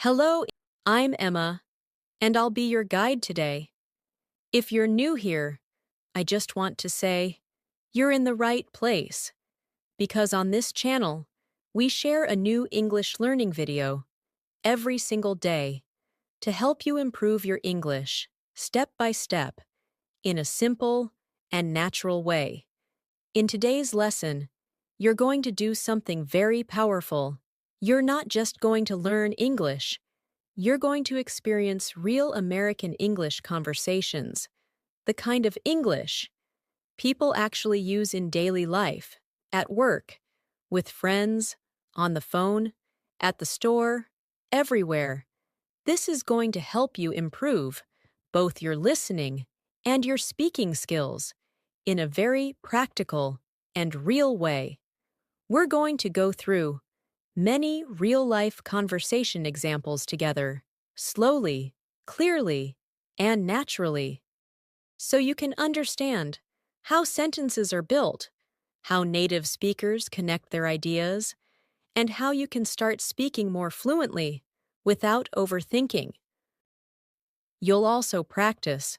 Hello, I'm Emma, and I'll be your guide today. If you're new here, I just want to say you're in the right place, because on this channel, we share a new English learning video every single day to help you improve your English step by step in a simple and natural way. In today's lesson, you're going to do something very powerful. You're not just going to learn English, you're going to experience real American English conversations, the kind of English people actually use in daily life, at work, with friends, on the phone, at the store, everywhere. This is going to help you improve both your listening and your speaking skills in a very practical and real way. We're going to go through many real-life conversation examples together, slowly, clearly, and naturally, so you can understand how sentences are built, how native speakers connect their ideas, and how you can start speaking more fluently without overthinking. You'll also practice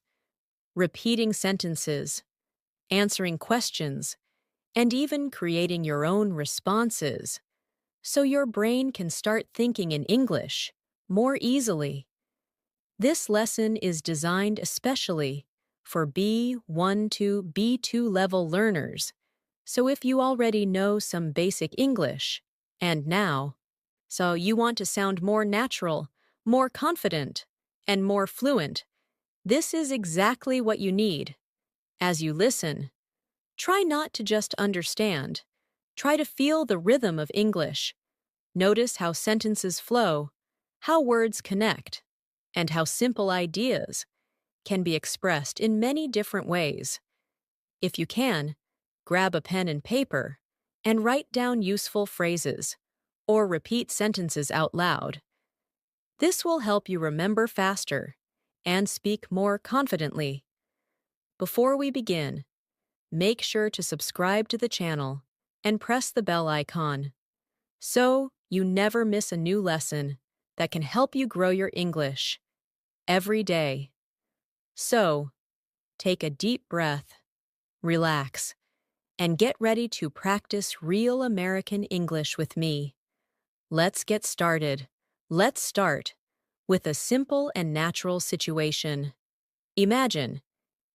repeating sentences, answering questions, and even creating your own responses, so your brain can start thinking in English more easily. This lesson is designed especially for B1 to B2 level learners, so if you already know some basic English, and now, so you want to sound more natural, more confident, and more fluent, this is exactly what you need. As you listen, try not to just understand. Try to feel the rhythm of English. Notice how sentences flow, how words connect, and how simple ideas can be expressed in many different ways. If you can, grab a pen and paper and write down useful phrases or repeat sentences out loud. This will help you remember faster and speak more confidently. Before we begin, make sure to subscribe to the channel and press the bell icon so you never miss a new lesson that can help you grow your English every day. So, take a deep breath, relax, and get ready to practice real American English with me. Let's get started. Let's start with a simple and natural situation. Imagine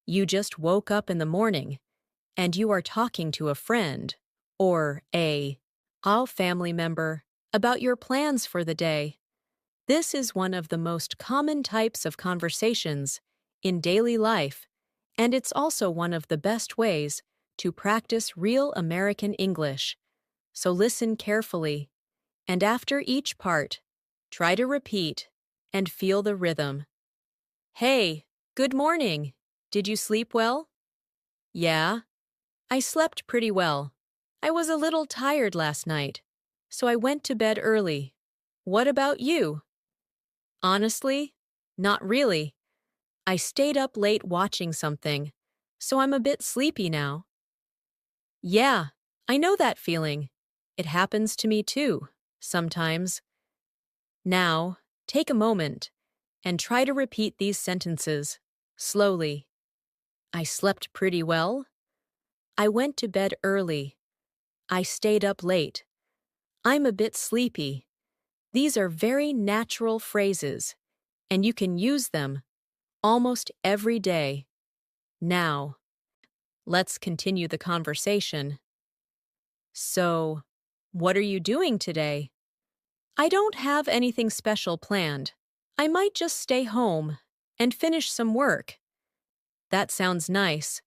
you just woke up in the morning and you are talking to a friend or a family member about your plans for the day. This is one of the most common types of conversations in daily life, and it's also one of the best ways to practice real American English. So listen carefully, and after each part, try to repeat and feel the rhythm. Hey, good morning. Did you sleep well? Yeah, I slept pretty well. I was a little tired last night, so I went to bed early. What about you? Honestly, not really. I stayed up late watching something, so I'm a bit sleepy now. Yeah, I know that feeling. It happens to me too, sometimes. Now, take a moment and try to repeat these sentences slowly. I slept pretty well. I went to bed early. I stayed up late. I'm a bit sleepy. These are very natural phrases, and you can use them almost every day. Now, let's continue the conversation. So, what are you doing today? I don't have anything special planned. I might just stay home and finish some work. That sounds nice.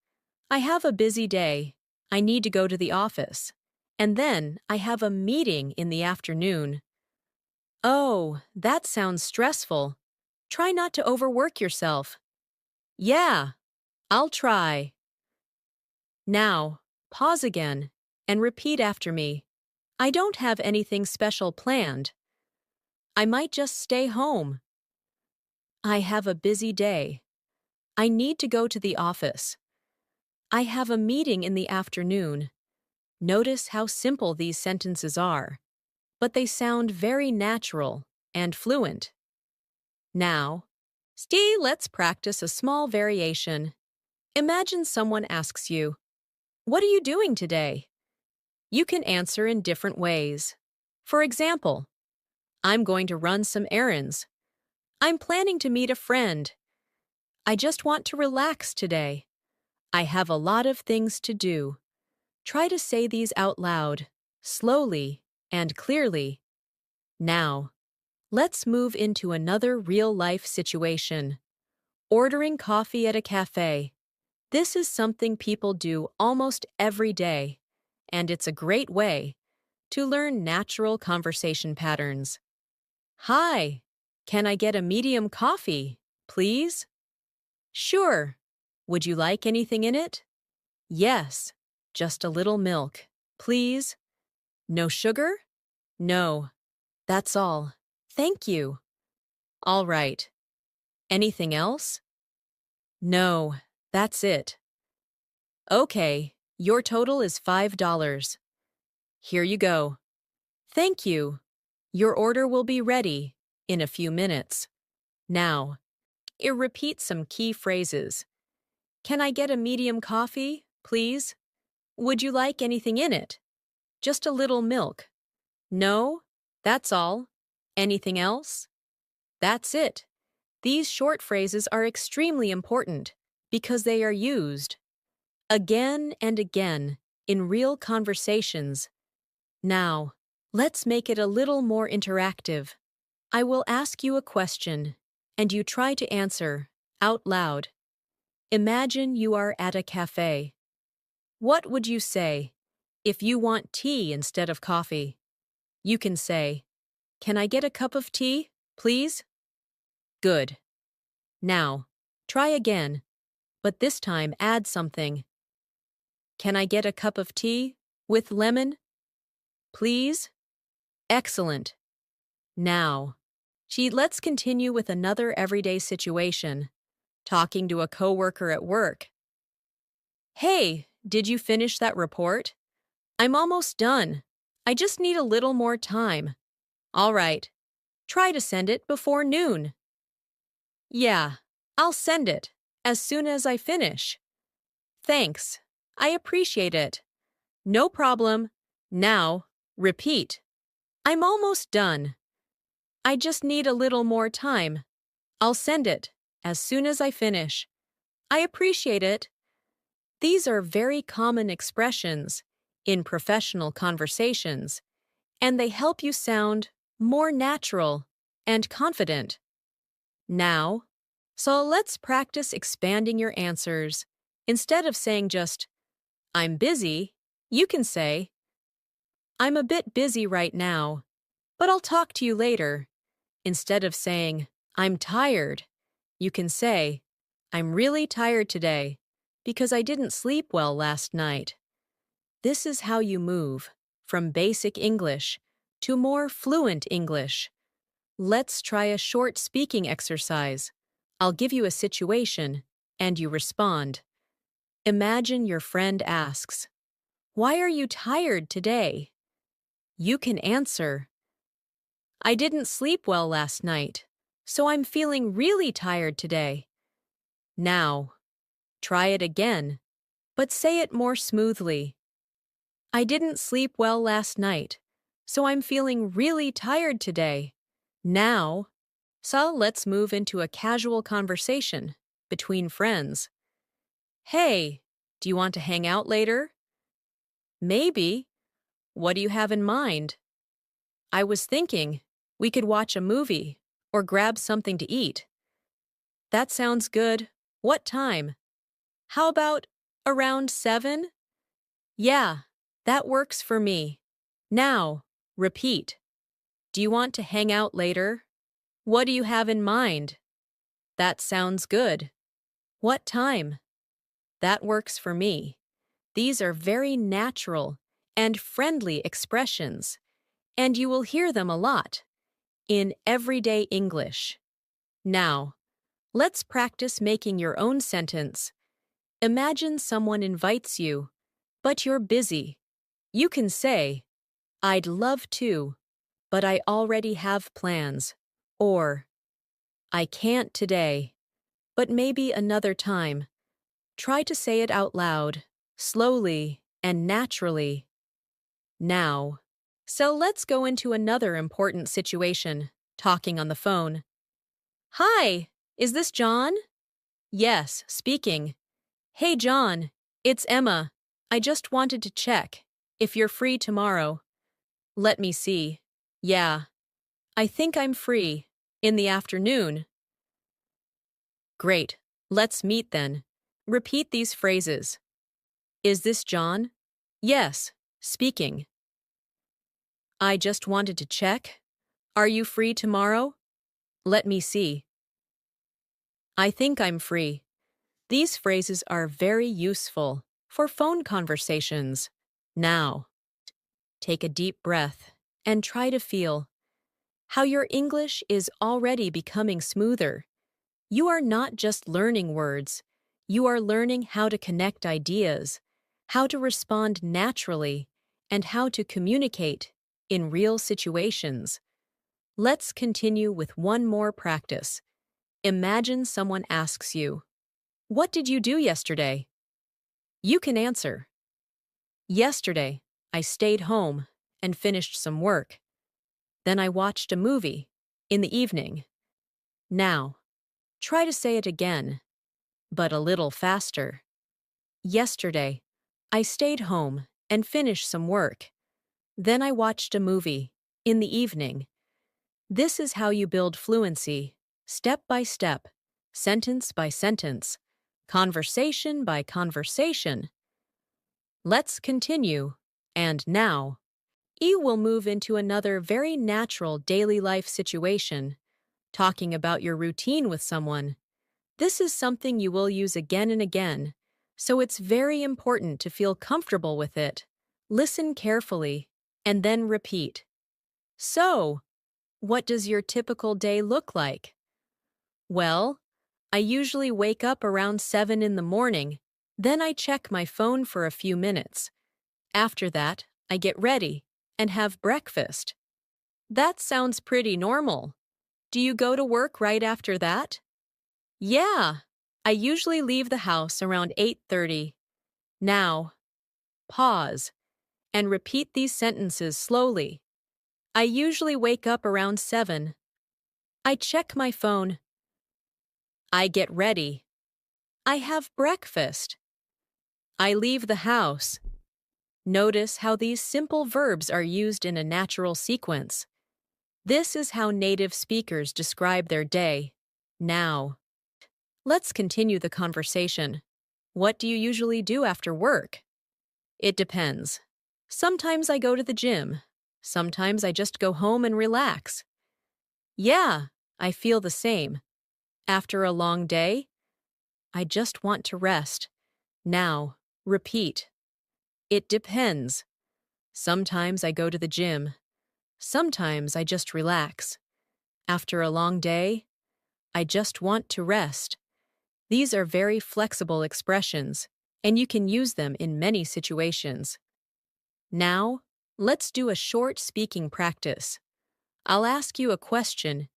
I have a busy day. I need to go to the office. And then I have a meeting in the afternoon. Oh, that sounds stressful. Try not to overwork yourself. Yeah, I'll try. Now, pause again and repeat after me. I don't have anything special planned. I might just stay home. I have a busy day. I need to go to the office. I have a meeting in the afternoon. Notice how simple these sentences are, but they sound very natural and fluent. Now, let's practice a small variation. Imagine someone asks you, "What are you doing today?" You can answer in different ways. For example, "I'm going to run some errands." "I'm planning to meet a friend." "I just want to relax today." "I have a lot of things to do." Try to say these out loud, slowly and clearly. Now, let's move into another real-life situation. Ordering coffee at a cafe. This is something people do almost every day, and it's a great way to learn natural conversation patterns. "Hi, can I get a medium coffee, please?" "Sure. Would you like anything in it?" "Yes, just a little milk, please." "No sugar?" "No, that's all. Thank you." "All right. Anything else?" "No, that's it." "Okay, your total is $5. Here you go." "Thank you. Your order will be ready in a few minutes." Now, repeat some key phrases. "Can I get a medium coffee, please?" "Would you like anything in it?" "Just a little milk." "No, that's all." "Anything else?" That's it. These short phrases are extremely important because they are used again and again in real conversations. Now, let's make it a little more interactive. I will ask you a question, and you try to answer out loud. Imagine you are at a cafe. What would you say if you want tea instead of coffee? You can say, "Can I get a cup of tea, please?" Good. Now, try again, but this time add something. "Can I get a cup of tea with lemon, please?" Excellent. Now, let's continue with another everyday situation. Talking to a coworker at work. "Hey, did you finish that report?" "I'm almost done. I just need a little more time." "All right. Try to send it before noon." "Yeah, I'll send it as soon as I finish." "Thanks. I appreciate it." "No problem." Now, repeat. "I'm almost done. I just need a little more time. I'll send it as soon as I finish." "I appreciate it." These are very common expressions in professional conversations, and they help you sound more natural and confident. Now, let's practice expanding your answers. Instead of saying just, "I'm busy," you can say, "I'm a bit busy right now, but I'll talk to you later." Instead of saying, "I'm tired," you can say, "I'm really tired today because I didn't sleep well last night." This is how you move from basic English to more fluent English. Let's try a short speaking exercise. I'll give you a situation, and you respond. Imagine your friend asks, "Why are you tired today?" You can answer, "I didn't sleep well last night, so I'm feeling really tired today." Now, try it again, but say it more smoothly. "I didn't sleep well last night, so I'm feeling really tired today." Now, let's move into a casual conversation between friends. "Hey, do you want to hang out later?" "Maybe. What do you have in mind?" "I was thinking we could watch a movie or grab something to eat." "That sounds good. What time?" "How about around 7?" "Yeah, that works for me." Now, repeat. "Do you want to hang out later?" "What do you have in mind?" "That sounds good." "What time?" "That works for me." These are very natural and friendly expressions, and you will hear them a lot in everyday English. Now, let's practice making your own sentence. Imagine someone invites you, but you're busy. You can say, "I'd love to, but I already have plans." Or, I can't today, but maybe another time. Try to say it out loud, slowly and naturally. Now. So let's go into another important situation, talking on the phone. Hi, is this John? Yes, speaking. Hey John, it's Emma. I just wanted to check if you're free tomorrow. Let me see. Yeah, I think I'm free. In the afternoon. Great. Let's meet then. Repeat these phrases. Is this John? Yes, speaking. I just wanted to check. Are you free tomorrow? Let me see. I think I'm free. These phrases are very useful for phone conversations. Now, take a deep breath and try to feel how your English is already becoming smoother. You are not just learning words, you are learning how to connect ideas, how to respond naturally, and how to communicate in real situations. Let's continue with one more practice. Imagine someone asks you, "What did you do yesterday?" You can answer, "Yesterday, I stayed home and finished some work. Then I watched a movie in the evening." Now, try to say it again, but a little faster. Yesterday, I stayed home and finished some work. Then I watched a movie in the evening. This is how you build fluency, step by step, sentence by sentence, conversation by conversation. Let's continue. And now, you will move into another very natural daily life situation, talking about your routine with someone. This is something you will use again and again, so it's very important to feel comfortable with it. Listen carefully, and then repeat. So, what does your typical day look like? Well, I usually wake up around 7 in the morning, then I check my phone for a few minutes. After that, I get ready and have breakfast. That sounds pretty normal. Do you go to work right after that? Yeah, I usually leave the house around 8:30. Now, pause and repeat these sentences slowly. I usually wake up around 7. I check my phone. I get ready. I have breakfast. I leave the house. Notice how these simple verbs are used in a natural sequence. This is how native speakers describe their day. Now, let's continue the conversation. What do you usually do after work? It depends. Sometimes I go to the gym. Sometimes I just go home and relax. Yeah, I feel the same. After a long day, I just want to rest. Now, repeat. It depends. Sometimes I go to the gym. Sometimes I just relax. After a long day, I just want to rest. These are very flexible expressions, and you can use them in many situations. Now, let's do a short speaking practice. I'll ask you a question,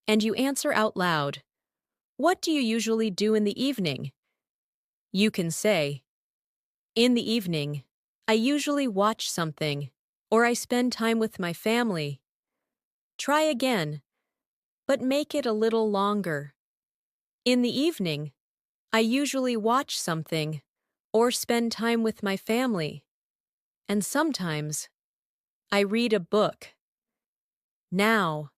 and you answer out loud. What do you usually do in the evening? You can say, in the evening, I usually watch something, or I spend time with my family. Try again, but make it a little longer. In the evening, I usually watch something, or spend time with my family. And sometimes, I read a book. Now,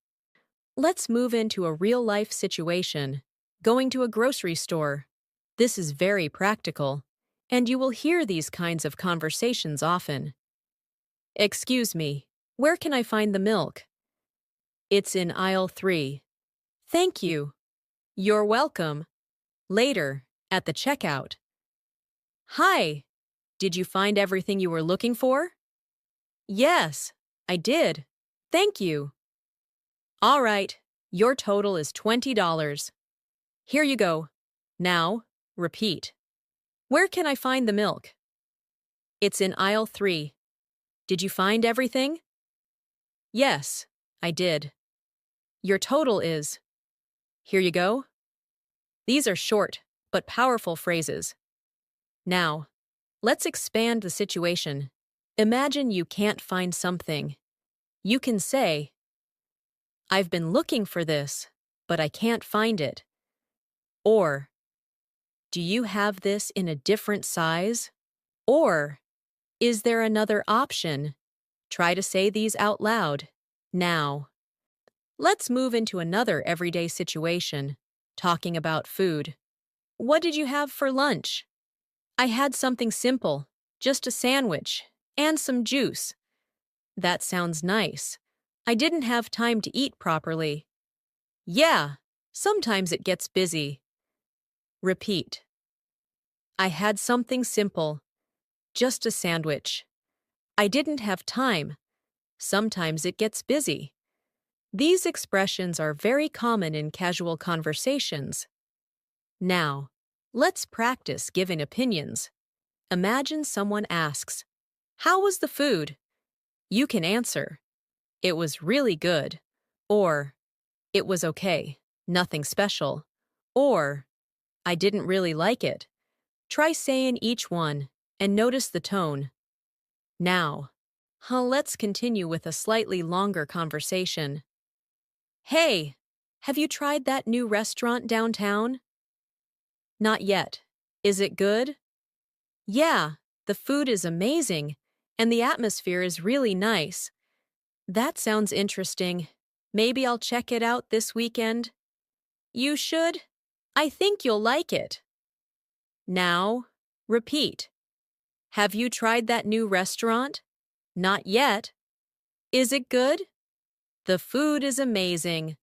let's move into a real-life situation, going to a grocery store. This is very practical, and you will hear these kinds of conversations often. Excuse me, where can I find the milk? It's in aisle 3. Thank you. You're welcome. Later, at the checkout. Hi, did you find everything you were looking for? Yes, I did. Thank you. All right, your total is $20. Here you go. Now, repeat. Where can I find the milk? It's in aisle 3. Did you find everything? Yes, I did. Your total is. Here you go. These are short but powerful phrases. Now, let's expand the situation. Imagine you can't find something. You can say, I've been looking for this, but I can't find it. Or, do you have this in a different size? Or, is there another option? Try to say these out loud. Now, let's move into another everyday situation, talking about food. What did you have for lunch? I had something simple, just a sandwich and some juice. That sounds nice. I didn't have time to eat properly. Yeah, sometimes it gets busy. Repeat. I had something simple, just a sandwich. I didn't have time. Sometimes it gets busy. These expressions are very common in casual conversations. Now, let's practice giving opinions. Imagine someone asks, How was the food? You can answer, It was really good. Or, It was okay, nothing special. Or, I didn't really like it. Try saying each one and notice the tone. Now, let's continue with a slightly longer conversation. Hey, have you tried that new restaurant downtown? Not yet. Is it good? Yeah, the food is amazing, and the atmosphere is really nice. That sounds interesting. Maybe I'll check it out this weekend. You should. I think you'll like it. Now, repeat. Have you tried that new restaurant? Not yet. Is it good? The food is amazing.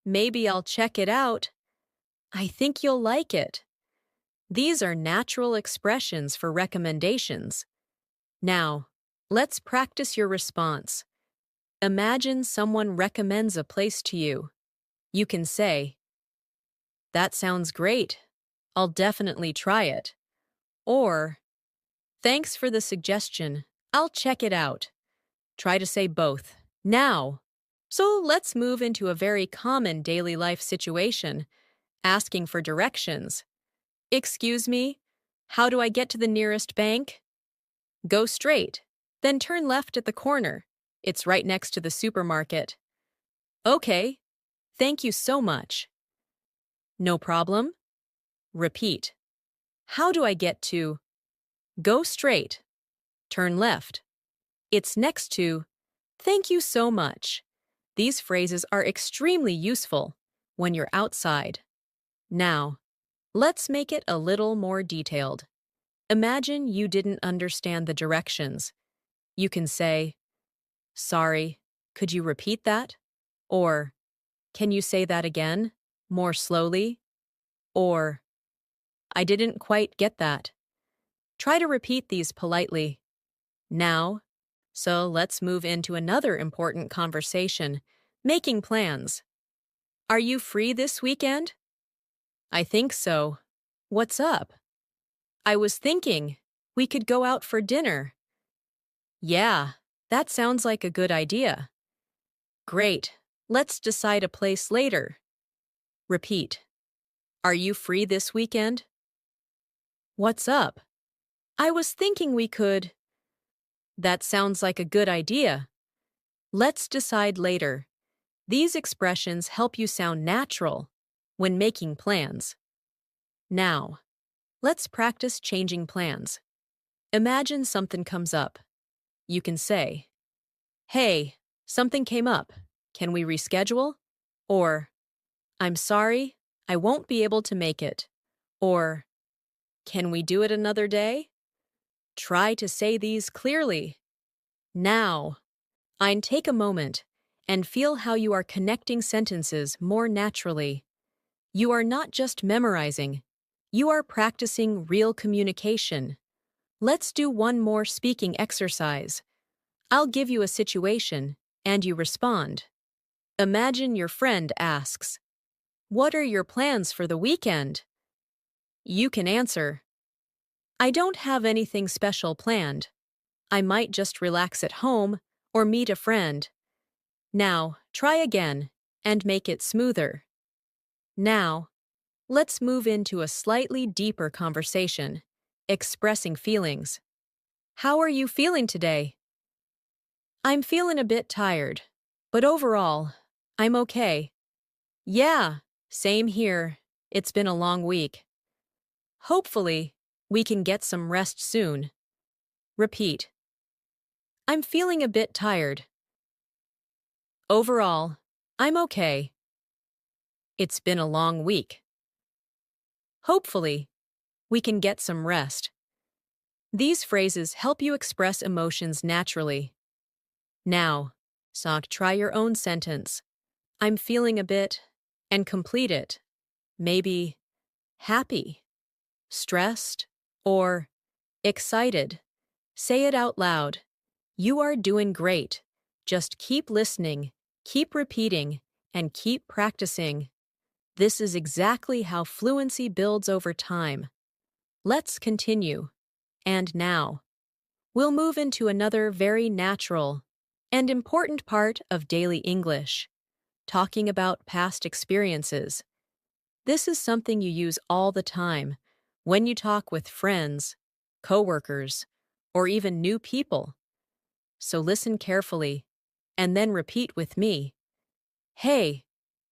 Maybe I'll check it out. I think you'll like it. These are natural expressions for recommendations. Now, let's practice your response. Imagine someone recommends a place to you. You can say, That sounds great. I'll definitely try it. Or, Thanks for the suggestion. I'll check it out. Try to say both. Now. So let's move into a very common daily life situation, asking for directions. Excuse me, how do I get to the nearest bank? Go straight, then turn left at the corner. It's right next to the supermarket. Okay, thank you so much. No problem. Repeat. How do I get to? Go straight. Turn left. It's next to. Thank you so much. These phrases are extremely useful when you're outside. Now, let's make it a little more detailed. Imagine you didn't understand the directions. You can say, Sorry, could you repeat that? Or, Can you say that again, more slowly? Or, I didn't quite get that. Try to repeat these politely. Now, so let's move into another important conversation, making plans. Are you free this weekend? I think so. What's up? I was thinking we could go out for dinner. Yeah, that sounds like a good idea. Great. Let's decide a place later. Repeat. Are you free this weekend? What's up? I was thinking we could. That sounds like a good idea. Let's decide later. These expressions help you sound natural when making plans. Now, let's practice changing plans. Imagine something comes up. You can say, Hey, something came up. Can we reschedule? Or, I'm sorry, I won't be able to make it. Or, Can we do it another day? Try to say these clearly. Now, and take a moment and feel how you are connecting sentences more naturally. You are not just memorizing, you are practicing real communication. Let's do one more speaking exercise. I'll give you a situation, and you respond. Imagine your friend asks, What are your plans for the weekend? You can answer, I don't have anything special planned. I might just relax at home or meet a friend. Now, try again. and make it smoother. Now, let's move into a slightly deeper conversation, expressing feelings. How are you feeling today? I'm feeling a bit tired, but overall, I'm okay. Yeah, same here. It's been a long week. Hopefully, we can get some rest soon. Repeat. I'm feeling a bit tired. Overall, I'm okay. It's been a long week. Hopefully, we can get some rest. These phrases help you express emotions naturally. Now, try your own sentence. I'm feeling a bit, and complete it. Maybe happy, stressed, or excited. Say it out loud. You are doing great. Just keep listening, keep repeating, and keep practicing. This is exactly how fluency builds over time. Let's continue. And now, we'll move into another very natural and important part of daily English, talking about past experiences. This is something you use all the time when you talk with friends, coworkers, or even new people. So listen carefully and then repeat with me. Hey,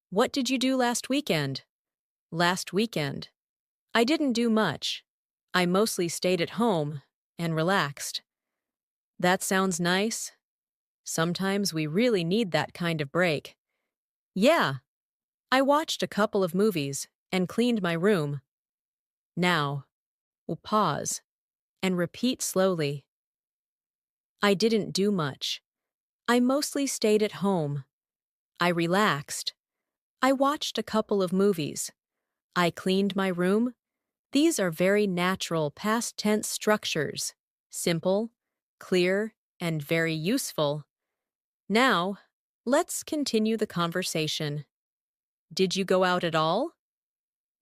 what did you do last weekend? Last weekend. I didn't do much. I mostly stayed at home and relaxed. That sounds nice. Sometimes we really need that kind of break. Yeah, I watched a couple of movies and cleaned my room. Now, we'll pause and repeat slowly. I didn't do much. I mostly stayed at home. I relaxed. I watched a couple of movies. I cleaned my room. These are very natural past tense structures. Simple, clear, and very useful. Now, let's continue the conversation. Did you go out at all?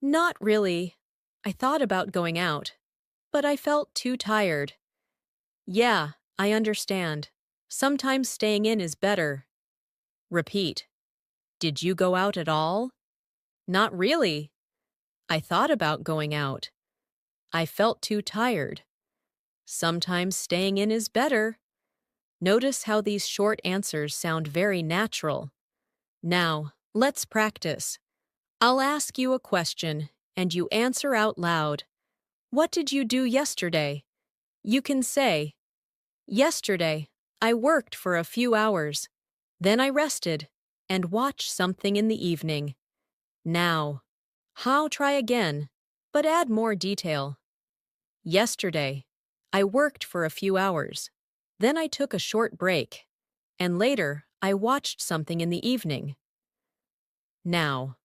Not really. I thought about going out, but I felt too tired. Yeah, I understand. Sometimes staying in is better. Repeat. Did you go out at all? Not really. I thought about going out. I felt too tired. Sometimes staying in is better. Notice how these short answers sound very natural. Now, let's practice. I'll ask you a question, and you answer out loud. What did you do yesterday? You can say, yesterday, I worked for a few hours. Then I rested and watched something in the evening. Now, try again, but add more detail. Yesterday, I worked for a few hours. Then I took a short break, and later I watched something in the evening. Now,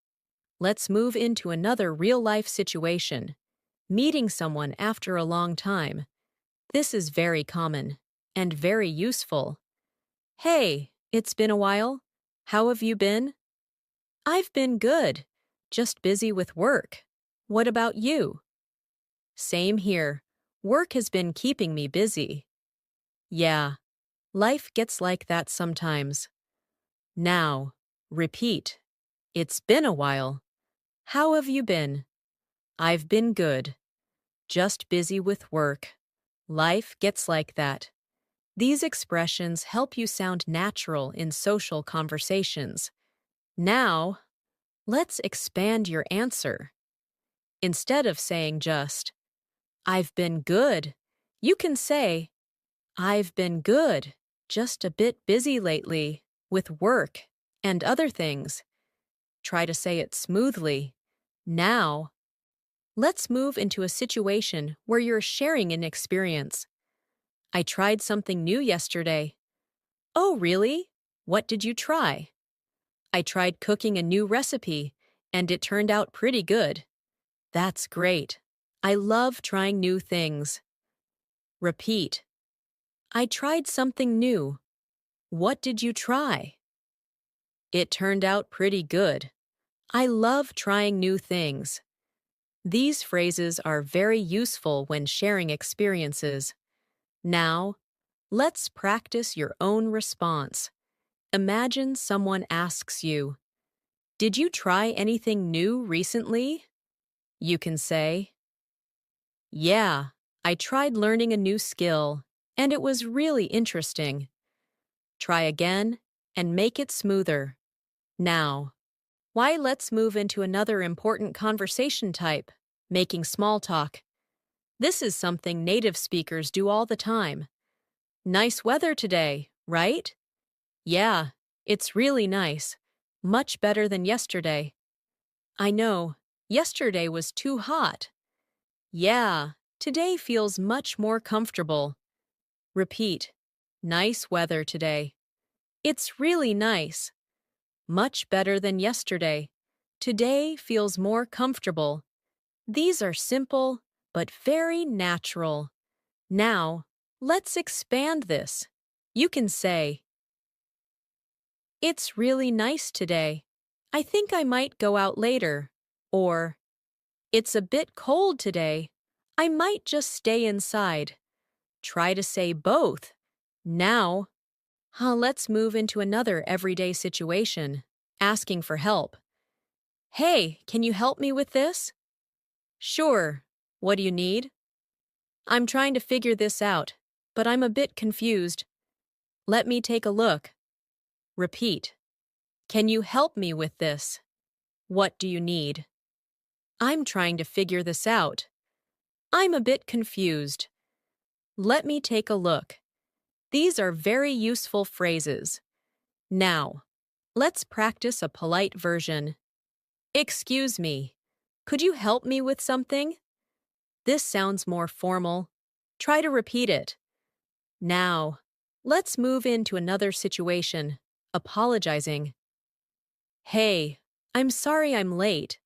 let's move into another real-life situation, meeting someone after a long time. This is very common and very useful. Hey, it's been a while. How have you been? I've been good, just busy with work. What about you? Same here. Work has been keeping me busy. Yeah, life gets like that sometimes. Now, repeat. It's been a while. How have you been? I've been good. Just busy with work. Life gets like that. These expressions help you sound natural in social conversations. Now, let's expand your answer. Instead of saying just, I've been good, you can say, I've been good, just a bit busy lately with work and other things. Try to say it smoothly. Now, let's move into a situation where you're sharing an experience. I tried something new yesterday. Oh, really? What did you try? I tried cooking a new recipe, and it turned out pretty good. That's great. I love trying new things. Repeat. I tried something new. What did you try? It turned out pretty good. I love trying new things. These phrases are very useful when sharing experiences. Now, let's practice your own response. Imagine someone asks you, Did you try anything new recently? You can say, yeah, I tried learning a new skill, and it was really interesting. Try again and make it smoother. Now, let's move into another important conversation type, making small talk. This is something native speakers do all the time. Nice weather today, right? Yeah, it's really nice. Much better than yesterday. I know, yesterday was too hot. Yeah, today feels much more comfortable. Repeat. Nice weather today. It's really nice. Much better than yesterday. Today feels more comfortable. These are simple, but very natural. Now, let's expand this. You can say, it's really nice today. I think I might go out later. Or, it's a bit cold today. I might just stay inside. Try to say both. Now, let's move into another everyday situation, asking for help. Hey, can you help me with this? Sure. What do you need? I'm trying to figure this out, but I'm a bit confused. Let me take a look. Repeat. Can you help me with this? What do you need? I'm trying to figure this out. I'm a bit confused. Let me take a look. These are very useful phrases. Now, let's practice a polite version. Excuse me. Could you help me with something? This sounds more formal. Try to repeat it. Now, let's move into another situation, apologizing. Hey, I'm sorry I'm late.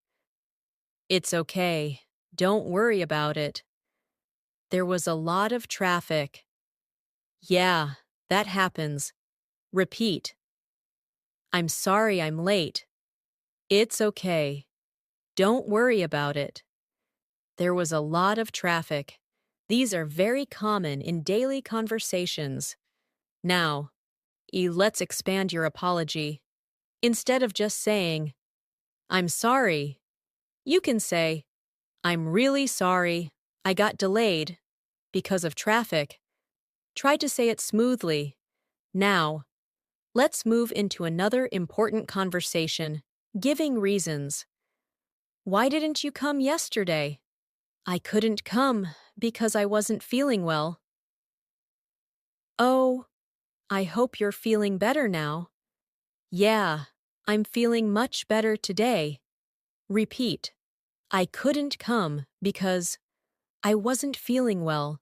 It's okay. Don't worry about it. There was a lot of traffic. Yeah, that happens. Repeat. I'm sorry I'm late. It's okay. Don't worry about it. There was a lot of traffic. These are very common in daily conversations. Now, let's expand your apology. Instead of just saying, I'm sorry, you can say, I'm really sorry. I got delayed because of traffic. Try to say it smoothly. Now, let's move into another important conversation, giving reasons. Why didn't you come yesterday? I couldn't come because I wasn't feeling well. Oh, I hope you're feeling better now. Yeah, I'm feeling much better today. Repeat. I couldn't come because I wasn't feeling well.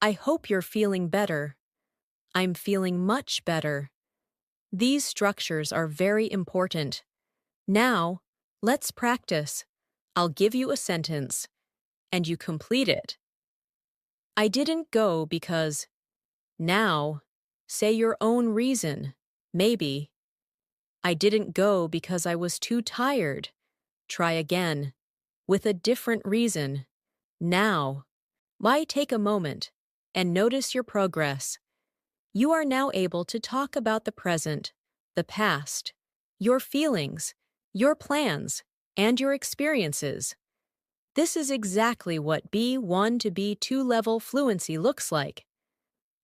I hope you're feeling better. I'm feeling much better. These structures are very important. Now, let's practice. I'll give you a sentence, and you complete it. I didn't go because. Now, say your own reason. Maybe. I didn't go because I was too tired. Try again. With a different reason. Now. Why take a moment and notice your progress? You are now able to talk about the present, the past, your feelings, your plans, and your experiences. This is exactly what B1 to B2 level fluency looks like.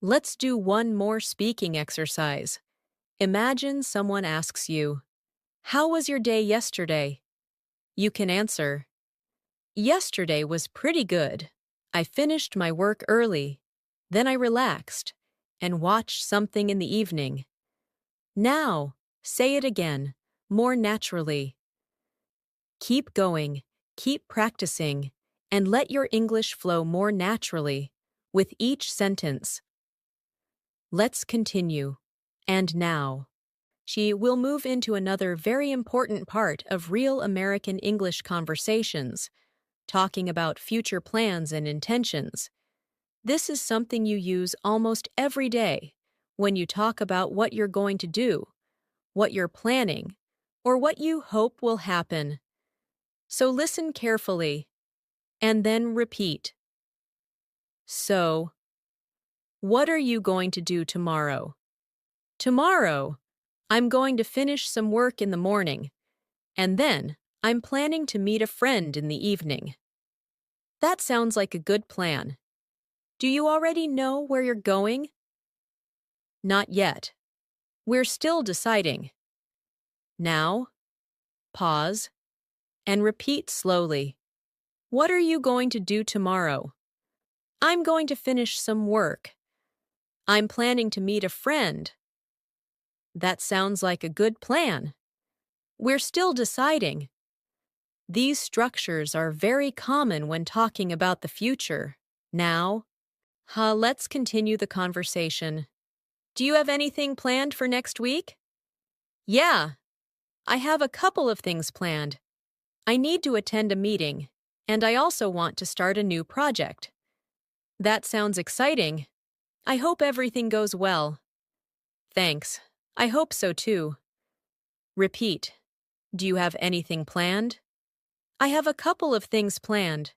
Let's do one more speaking exercise. Imagine someone asks you, how was your day yesterday? You can answer, yesterday was pretty good. I finished my work early. Then I relaxed and watched something in the evening. Now, say it again, more naturally. Keep going, keep practicing, and let your English flow more naturally with each sentence. Let's continue. And now, she will move into another very important part of real American English conversations, talking about future plans and intentions. This is something you use almost every day when you talk about what you're going to do, what you're planning, or what you hope will happen. So listen carefully, and then repeat. So, what are you going to do tomorrow? Tomorrow, I'm going to finish some work in the morning. And then, I'm planning to meet a friend in the evening. That sounds like a good plan. Do you already know where you're going? Not yet. We're still deciding. Now, pause, and repeat slowly. What are you going to do tomorrow? I'm going to finish some work. I'm planning to meet a friend. That sounds like a good plan. We're still deciding. These structures are very common when talking about the future. Now, let's continue the conversation. Do you have anything planned for next week? Yeah, I have a couple of things planned. I need to attend a meeting, and I also want to start a new project. That sounds exciting. I hope everything goes well. Thanks. I hope so too. Repeat. Do you have anything planned? I have a couple of things planned.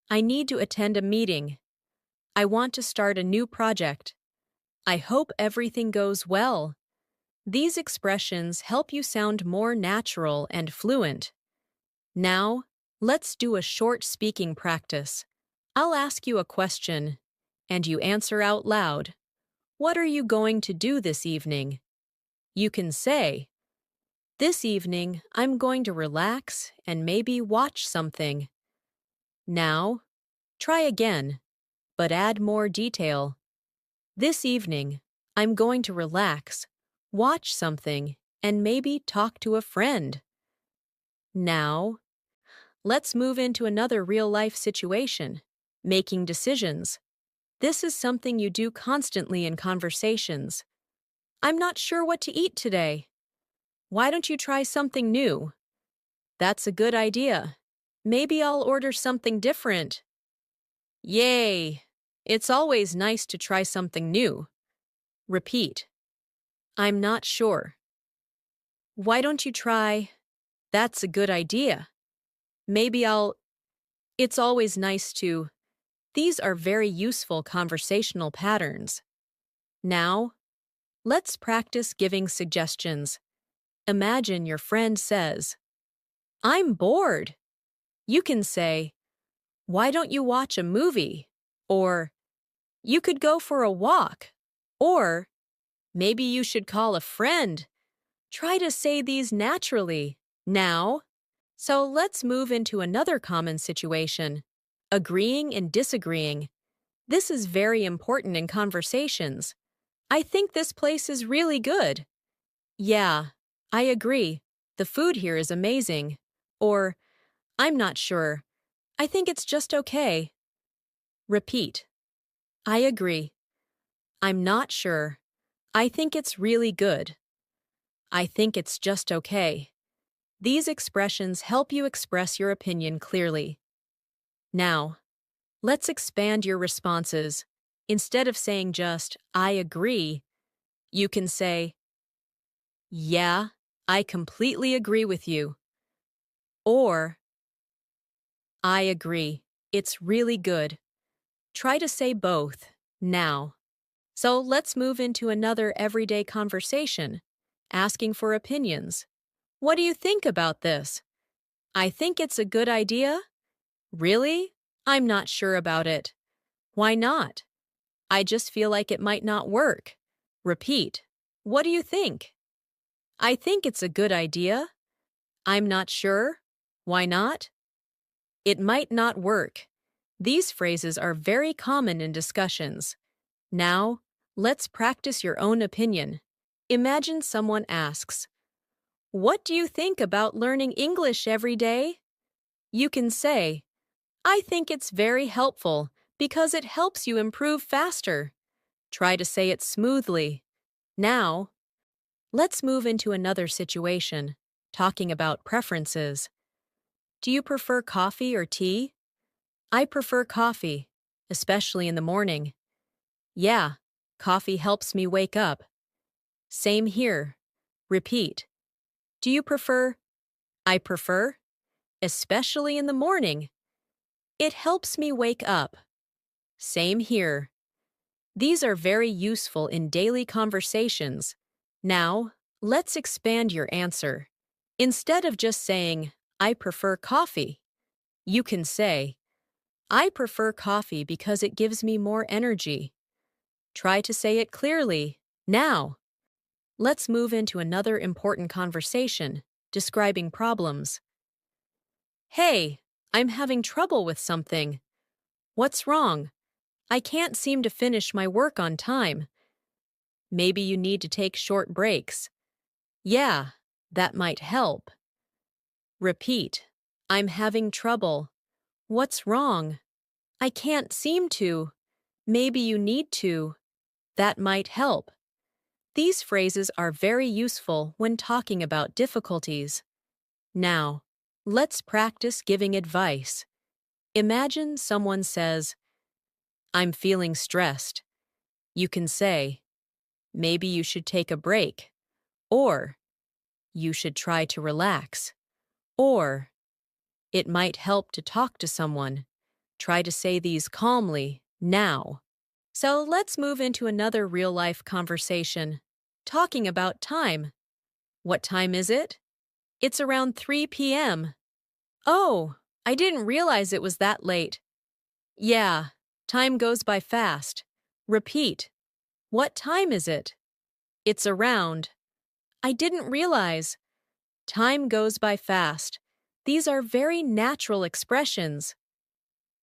I need to attend a meeting. I want to start a new project. I hope everything goes well. These expressions help you sound more natural and fluent. Now, let's do a short speaking practice. I'll ask you a question, and you answer out loud. What are you going to do this evening? You can say, "This evening, I'm going to relax and maybe watch something." Now, try again, but add more detail. This evening, I'm going to relax, watch something, and maybe talk to a friend. Now, let's move into another real-life situation, making decisions. This is something you do constantly in conversations. I'm not sure what to eat today. Why don't you try something new? That's a good idea. Maybe I'll order something different. Yay! It's always nice to try something new. Repeat. I'm not sure. Why don't you try? That's a good idea. Maybe I'll. It's always nice to. These are very useful conversational patterns. Now, let's practice giving suggestions. Imagine your friend says, "I'm bored." You can say, "Why don't you watch a movie?" Or, "You could go for a walk." Or, "Maybe you should call a friend." Try to say these naturally. Now, so let's move into another common situation. Agreeing and disagreeing. This is very important in conversations. I think this place is really good. Yeah, I agree. The food here is amazing. Or, I'm not sure. I think it's just okay. Repeat. I agree. I'm not sure. I think it's really good. I think it's just okay. These expressions help you express your opinion clearly. Now, let's expand your responses. Instead of saying just, "I agree," you can say, "Yeah, I completely agree with you." Or, "I agree. It's really good." Try to say both, now. So let's move into another everyday conversation, asking for opinions. What do you think about this? I think it's a good idea. Really? I'm not sure about it. Why not? I just feel like it might not work. Repeat. What do you think? I think it's a good idea. I'm not sure. Why not? It might not work. These phrases are very common in discussions. Now, let's practice your own opinion. Imagine someone asks, "What do you think about learning English every day?" You can say, "I think it's very helpful because it helps you improve faster." Try to say it smoothly. Now, let's move into another situation, talking about preferences. Do you prefer coffee or tea? I prefer coffee, especially in the morning. Yeah, coffee helps me wake up. Same here. Repeat. Do you prefer? I prefer, especially in the morning. It helps me wake up. Same here. These are very useful in daily conversations. Now, let's expand your answer. Instead of just saying, I prefer coffee, you can say, I prefer coffee because it gives me more energy. Try to say it clearly. Now, let's move into another important conversation, describing problems. Hey, I'm having trouble with something. What's wrong? I can't seem to finish my work on time. Maybe you need to take short breaks. Yeah, that might help. Repeat. I'm having trouble. What's wrong? I can't seem to. Maybe you need to. That might help. These phrases are very useful when talking about difficulties. Now, let's practice giving advice. Imagine someone says, I'm feeling stressed. You can say, maybe you should take a break. Or, you should try to relax. Or, it might help to talk to someone. Try to say these calmly, now. So let's move into another real-life conversation, talking about time. What time is it? It's around 3 p.m. Oh, I didn't realize it was that late. Yeah, time goes by fast. Repeat. What time is it? It's around. I didn't realize. Time goes by fast. These are very natural expressions.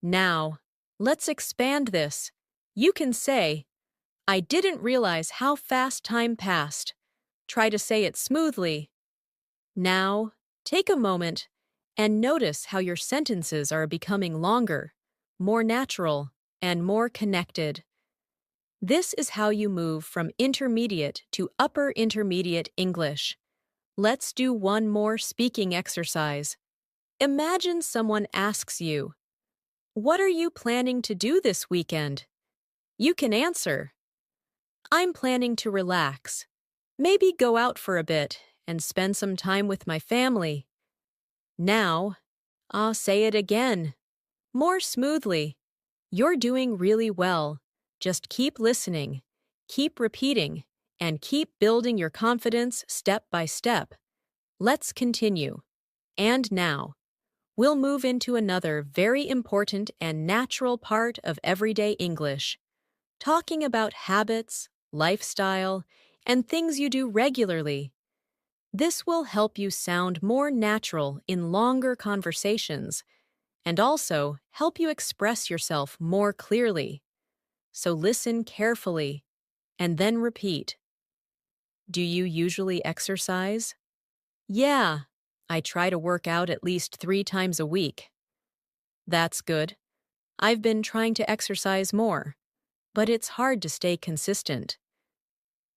Now, let's expand this. You can say, I didn't realize how fast time passed. Try to say it smoothly. Now, take a moment and notice how your sentences are becoming longer, more natural, and more connected. This is how you move from intermediate to upper intermediate English. Let's do one more speaking exercise. Imagine someone asks you, what are you planning to do this weekend? You can answer, I'm planning to relax. Maybe go out for a bit and spend some time with my family. Now, I'll say it again, more smoothly. You're doing really well. Just keep listening, keep repeating, and keep building your confidence step by step. Let's continue. And now, we'll move into another very important and natural part of everyday English, talking about habits, lifestyle, and things you do regularly. This will help you sound more natural in longer conversations and also help you express yourself more clearly. So listen carefully and then repeat. Do you usually exercise? Yeah, I try to work out at least 3 times a week. That's good. I've been trying to exercise more, but it's hard to stay consistent.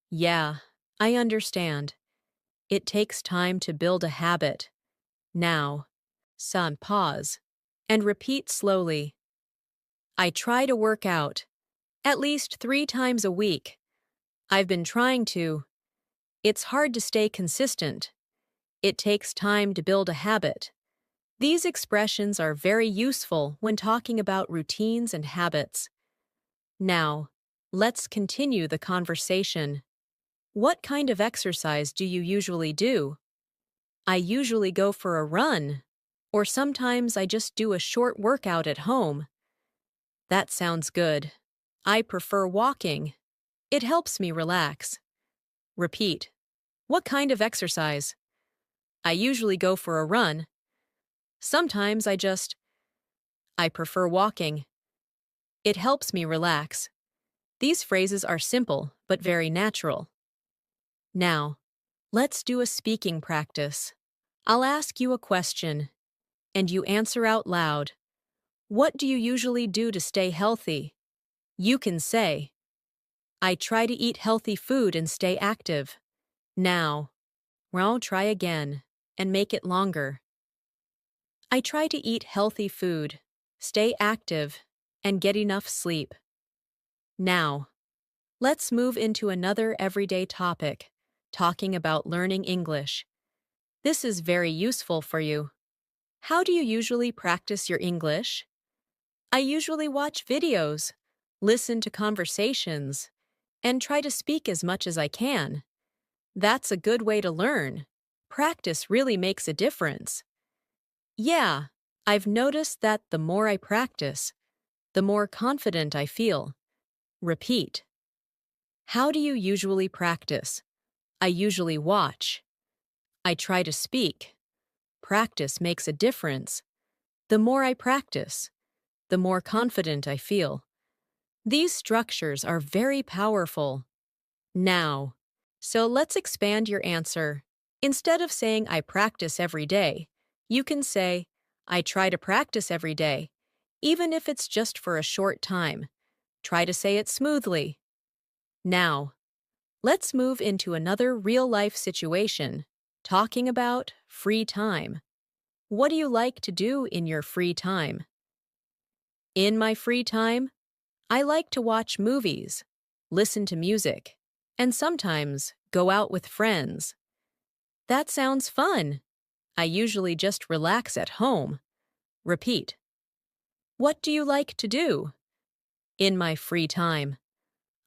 Yeah, I understand. It takes time to build a habit. Now, pause and repeat slowly. I try to work out at least 3 times a week. I've been trying to. It's hard to stay consistent. It takes time to build a habit. These expressions are very useful when talking about routines and habits. Now, let's continue the conversation. What kind of exercise do you usually do? I usually go for a run, or sometimes I just do a short workout at home. That sounds good. I prefer walking. It helps me relax. Repeat. What kind of exercise? I usually go for a run. Sometimes I prefer walking. It helps me relax. These phrases are simple but very natural. Now, let's do a speaking practice. I'll ask you a question, and you answer out loud. What do you usually do to stay healthy? You can say, I try to eat healthy food and stay active. Now, I'll try again and make it longer. I try to eat healthy food, stay active, and get enough sleep. Now, let's move into another everyday topic, talking about learning English. This is very useful for you. How do you usually practice your English? I usually watch videos, listen to conversations, and try to speak as much as I can. That's a good way to learn. Practice really makes a difference. Yeah, I've noticed that the more I practice, the more confident I feel. Repeat. How do you usually practice? I usually watch. I try to speak. Practice makes a difference. The more I practice, the more confident I feel. These structures are very powerful. Now, so let's expand your answer. Instead of saying I practice every day, you can say I try to practice every day, even if it's just for a short time. Try to say it smoothly. Now, let's move into another real-life situation, talking about free time. What do you like to do in your free time? In my free time, I like to watch movies, listen to music, and sometimes go out with friends. That sounds fun. I usually just relax at home. Repeat. What do you like to do? In my free time,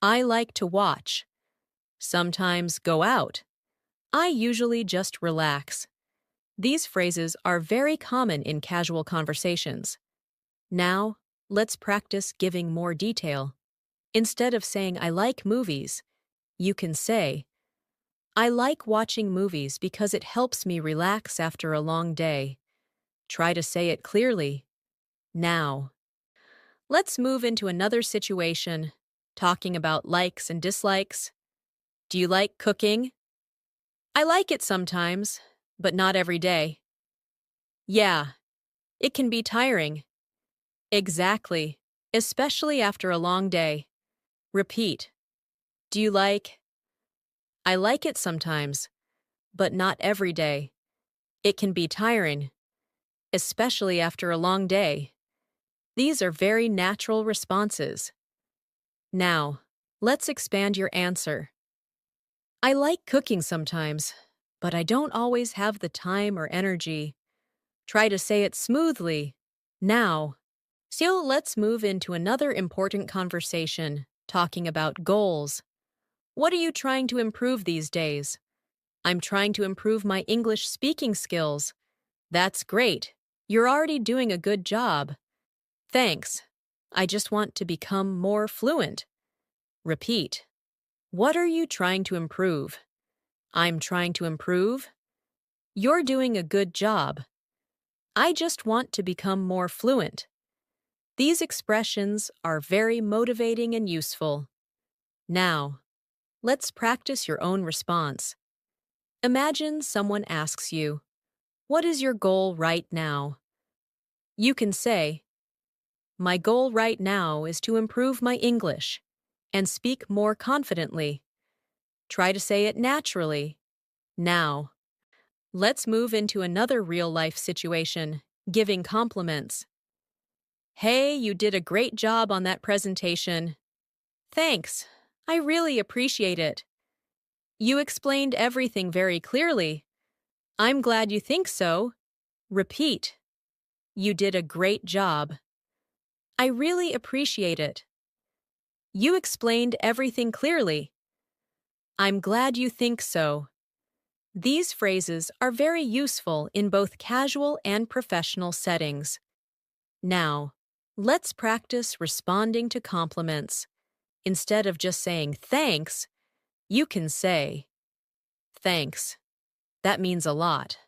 I like to watch. Sometimes go out. I usually just relax. These phrases are very common in casual conversations. Now, let's practice giving more detail. Instead of saying I like movies, you can say, I like watching movies because it helps me relax after a long day. Try to say it clearly. Now, let's move into another situation, talking about likes and dislikes. Do you like cooking? I like it sometimes, but not every day. Yeah, it can be tiring. Exactly, especially after a long day. Repeat. Do you like? I like it sometimes, but not every day. It can be tiring, especially after a long day. These are very natural responses. Now, let's expand your answer. I like cooking sometimes, but I don't always have the time or energy. Try to say it smoothly. Now, so let's move into another important conversation, talking about goals. What are you trying to improve these days? I'm trying to improve my English speaking skills. That's great. You're already doing a good job. Thanks. I just want to become more fluent. Repeat. What are you trying to improve? I'm trying to improve. You're doing a good job. I just want to become more fluent. These expressions are very motivating and useful. Now, let's practice your own response. Imagine someone asks you, what is your goal right now? You can say, my goal right now is to improve my English and speak more confidently. Try to say it naturally. Now, let's move into another real-life situation, giving compliments. Hey, you did a great job on that presentation. Thanks. I really appreciate it. You explained everything very clearly. I'm glad you think so. Repeat. You did a great job. I really appreciate it. You explained everything clearly. I'm glad you think so. These phrases are very useful in both casual and professional settings. Now, let's practice responding to compliments. Instead of just saying thanks, you can say, thanks. That means a lot.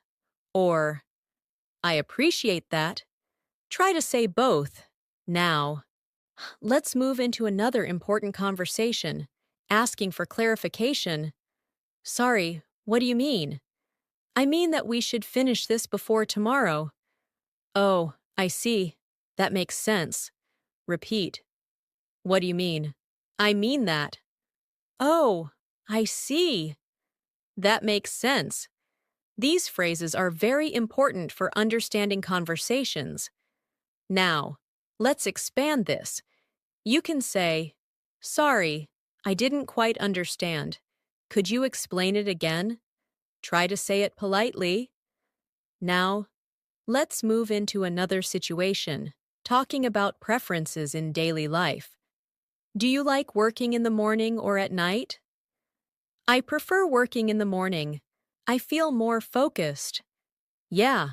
Or, I appreciate that. Try to say both. Now, let's move into another important conversation, asking for clarification. Sorry, what do you mean? I mean that we should finish this before tomorrow. Oh, I see. That makes sense. Repeat. What do you mean? I mean that. Oh, I see. That makes sense. These phrases are very important for understanding conversations. Now, let's expand this. You can say, sorry, I didn't quite understand. Could you explain it again? Try to say it politely. Now, let's move into another situation, talking about preferences in daily life. Do you like working in the morning or at night? I prefer working in the morning. I feel more focused. Yeah,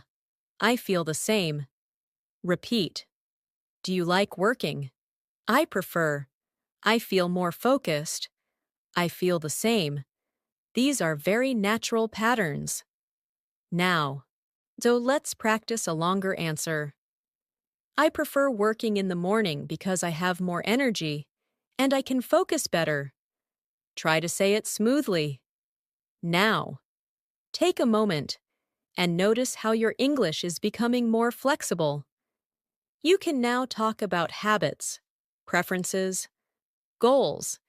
I feel the same. Repeat. Do you like working? I prefer. I feel more focused. I feel the same. These are very natural patterns. Now, so let's practice a longer answer. I prefer working in the morning because I have more energy and I can focus better. Try to say it smoothly. Now, take a moment and notice how your English is becoming more flexible. You can now talk about habits, preferences, goals,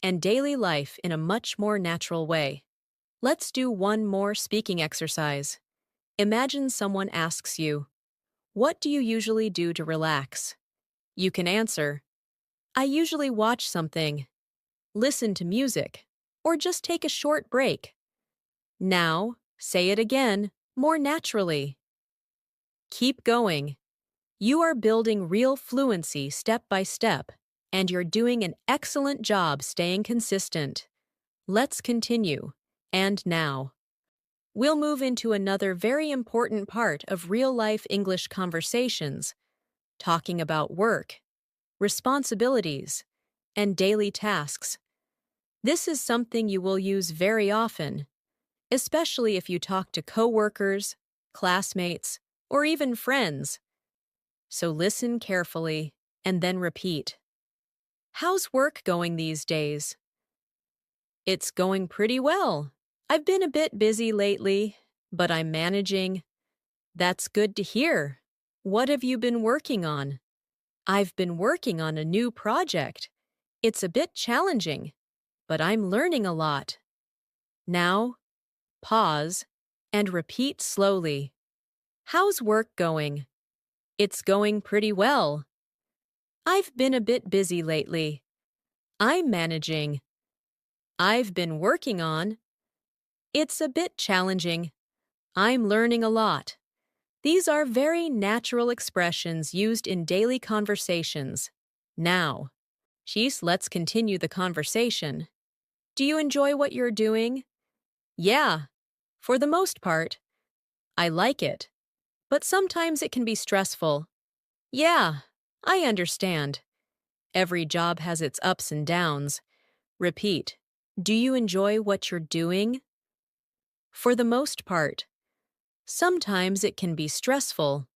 and daily life in a much more natural way. Let's do one more speaking exercise. Imagine someone asks you, "What do you usually do to relax?" You can answer, "I usually watch something, listen to music, or just take a short break." Now, say it again, more naturally. Keep going. You are building real fluency step by step, and you're doing an excellent job staying consistent. Let's continue. And now, we'll move into another very important part of real-life English conversations, talking about work, responsibilities, and daily tasks. This is something you will use very often, especially if you talk to coworkers, classmates, or even friends. So listen carefully and then repeat. How's work going these days? It's going pretty well. I've been a bit busy lately, but I'm managing. That's good to hear. What have you been working on? I've been working on a new project. It's a bit challenging, but I'm learning a lot. Now, pause and repeat slowly. How's work going? It's going pretty well. I've been a bit busy lately. I'm managing. I've been working on. It's a bit challenging. I'm learning a lot. These are very natural expressions used in daily conversations. Now, let's continue the conversation. Do you enjoy what you're doing? Yeah, for the most part. I like it. But sometimes it can be stressful. Yeah, I understand. Every job has its ups and downs. Repeat. Do you enjoy what you're doing? For the most part. Sometimes it can be stressful.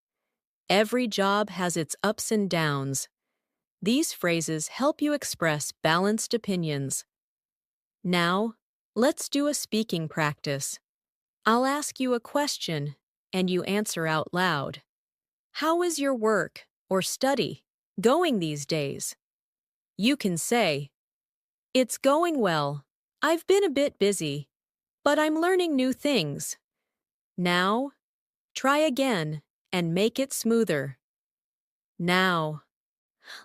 Every job has its ups and downs. These phrases help you express balanced opinions. Now, let's do a speaking practice. I'll ask you a question, and you answer out loud. How is your work or study going these days? You can say, "It's going well. I've been a bit busy, but I'm learning new things." Now, try again and make it smoother. Now,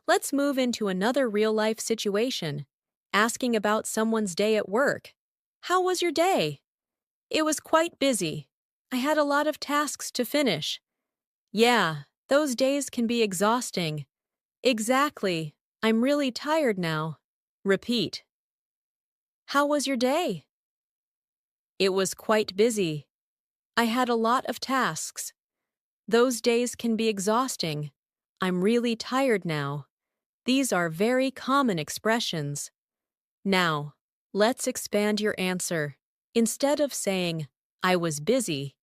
let's move into another real-life situation, asking about someone's day at work. How was your day? It was quite busy. I had a lot of tasks to finish. Yeah, those days can be exhausting. Exactly. I'm really tired now. Repeat. How was your day? It was quite busy. I had a lot of tasks. Those days can be exhausting. I'm really tired now. These are very common expressions. Now, let's expand your answer. Instead of saying, "I was busy,"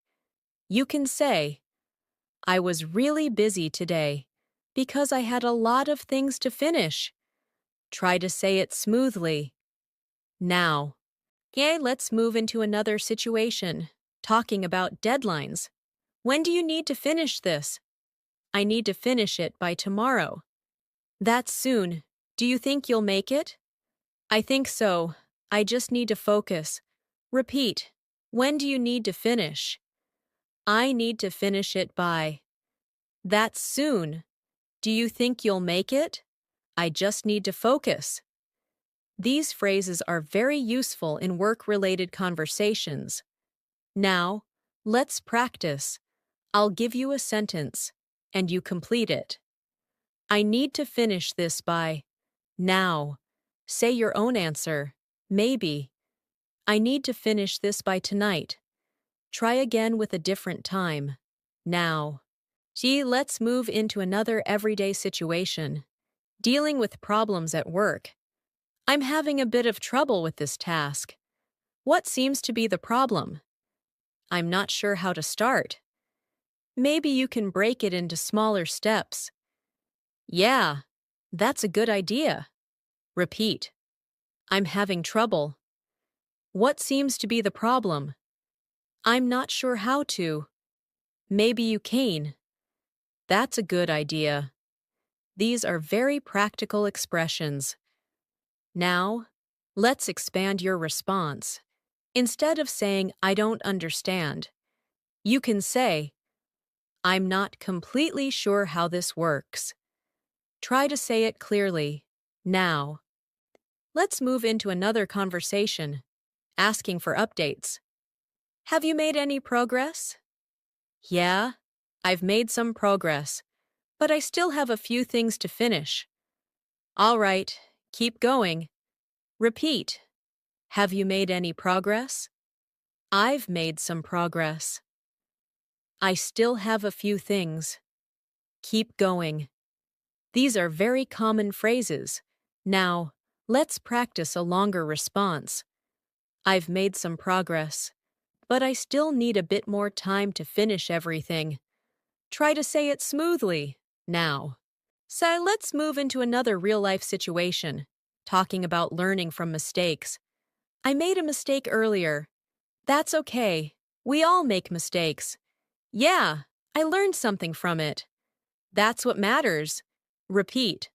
you can say, "I was really busy today because I had a lot of things to finish." Try to say it smoothly. Now, okay, let's move into another situation, talking about deadlines. When do you need to finish this? I need to finish it by tomorrow. That's soon. Do you think you'll make it? I think so. I just need to focus. Repeat. When do you need to finish? I need to finish it by. That's soon. Do you think you'll make it? I just need to focus. These phrases are very useful in work-related conversations. Now, let's practice. I'll give you a sentence, and you complete it. I need to finish this by. Now. Say your own answer. Maybe. I need to finish this by tonight. Try again with a different time. Now. Let's move into another everyday situation. Dealing with problems at work. I'm having a bit of trouble with this task. What seems to be the problem? I'm not sure how to start. Maybe you can break it into smaller steps. Yeah, that's a good idea. Repeat. I'm having trouble. What seems to be the problem? I'm not sure how to. Maybe you can. That's a good idea. These are very practical expressions. Now, let's expand your response. Instead of saying, I don't understand, you can say, I'm not completely sure how this works. Try to say it clearly. Now. Let's move into another conversation, asking for updates. Have you made any progress? Yeah, I've made some progress, but I still have a few things to finish. All right, keep going. Repeat. Have you made any progress? I've made some progress. I still have a few things. Keep going. These are very common phrases. Now, let's practice a longer response. I've made some progress, but I still need a bit more time to finish everything. Try to say it smoothly. Now. So let's move into another real-life situation, talking about learning from mistakes. I made a mistake earlier. That's okay. We all make mistakes. Yeah, I learned something from it. That's what matters. Repeat.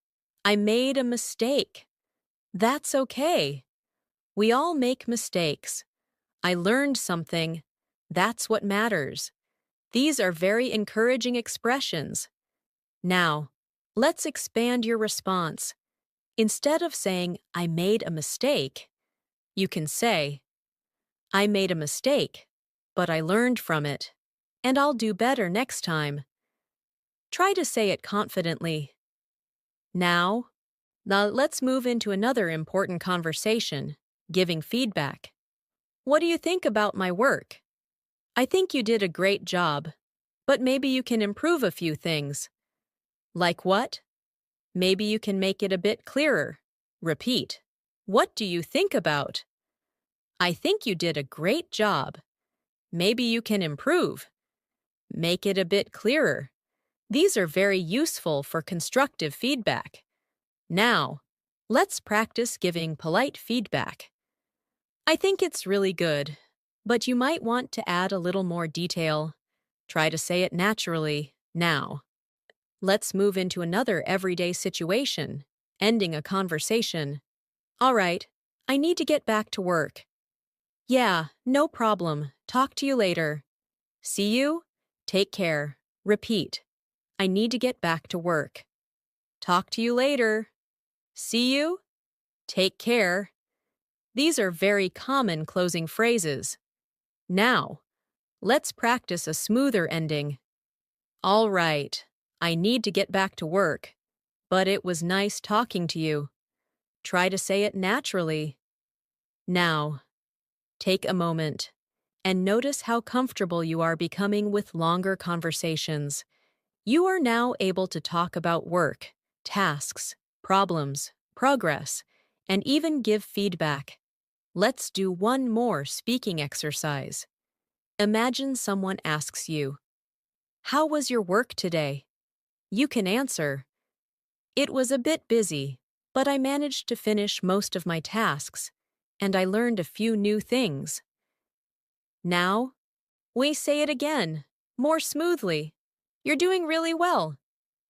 I made a mistake. That's okay. We all make mistakes. I learned something. That's what matters. These are very encouraging expressions. Now, let's expand your response. Instead of saying, I made a mistake, you can say, I made a mistake, but I learned from it, and I'll do better next time. Try to say it confidently. Now, let's move into another important conversation, giving feedback. What do you think about my work? I think you did a great job, but maybe you can improve a few things. Like what? Maybe you can make it a bit clearer. Repeat. What do you think about? I think you did a great job. Maybe you can improve. Make it a bit clearer. These are very useful for constructive feedback. Now, let's practice giving polite feedback. I think it's really good, but you might want to add a little more detail. Try to say it naturally. Now. Let's move into another everyday situation, ending a conversation. All right, I need to get back to work. Yeah, no problem. Talk to you later. See you? Take care. Repeat. I need to get back to work. Talk to you later. See you? Take care. These are very common closing phrases. Now, let's practice a smoother ending. All right, I need to get back to work, but it was nice talking to you. Try to say it naturally. Now, take a moment and notice how comfortable you are becoming with longer conversations. You are now able to talk about work, tasks, problems, progress, and even give feedback. Let's do one more speaking exercise. Imagine someone asks you, how was your work today? You can answer, it was a bit busy, but I managed to finish most of my tasks, and I learned a few new things. Now, we say it again, more smoothly. You're doing really well.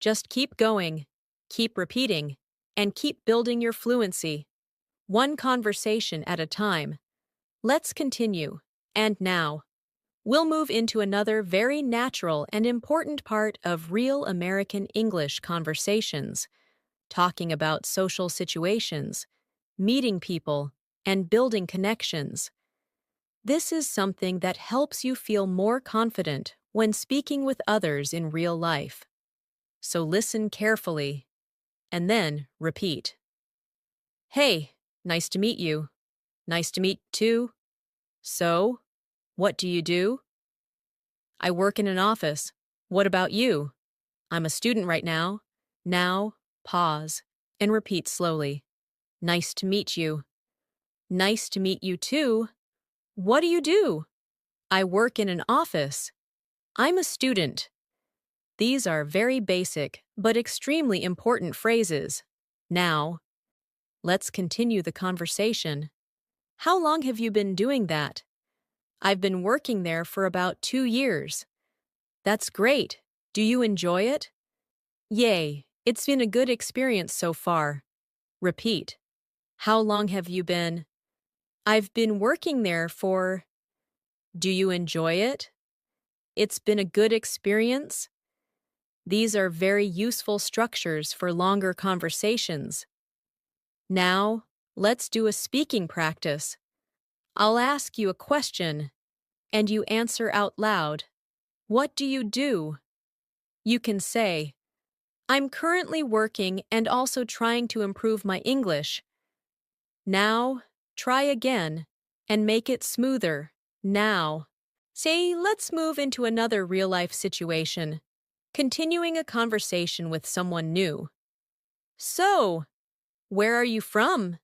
Just keep going, keep repeating, and keep building your fluency. One conversation at a time. Let's continue. And now, we'll move into another very natural and important part of real American English conversations, talking about social situations, meeting people, and building connections. This is something that helps you feel more confident when speaking with others in real life. So listen carefully, and then repeat. Hey, nice to meet you. Nice to meet too. So, what do you do? I work in an office. What about you? I'm a student right now. Now, pause, and repeat slowly. Nice to meet you. Nice to meet you too. What do you do? I work in an office. I'm a student. These are very basic, but extremely important phrases. Now, let's continue the conversation. How long have you been doing that? I've been working there for about 2 years. That's great. Do you enjoy it? Yay, it's been a good experience so far. Repeat. How long have you been? I've been working there for. Do you enjoy it? It's been a good experience. These are very useful structures for longer conversations. Now, let's do a speaking practice. I'll ask you a question, and you answer out loud. What do you do? You can say, I'm currently working and also trying to improve my English. Now, try again and make it smoother. Now, say, let's move into another real-life situation, continuing a conversation with someone new. So, where are you from?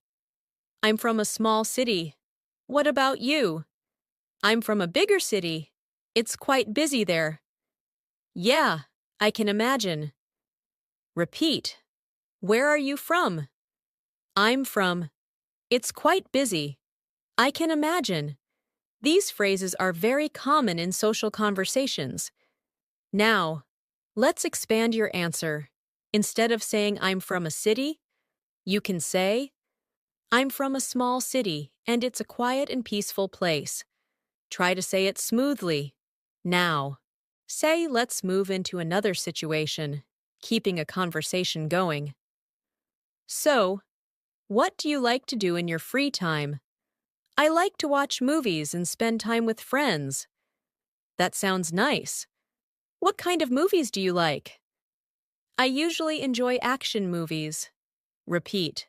I'm from a small city. What about you? I'm from a bigger city. It's quite busy there. Yeah, I can imagine. Repeat. Where are you from? I'm from. It's quite busy. I can imagine. These phrases are very common in social conversations. Now, let's expand your answer. Instead of saying I'm from a city, you can say, I'm from a small city and it's a quiet and peaceful place. Try to say it smoothly. Now, say let's move into another situation, keeping a conversation going. So, what do you like to do in your free time? I like to watch movies and spend time with friends. That sounds nice. What kind of movies do you like? I usually enjoy action movies. Repeat.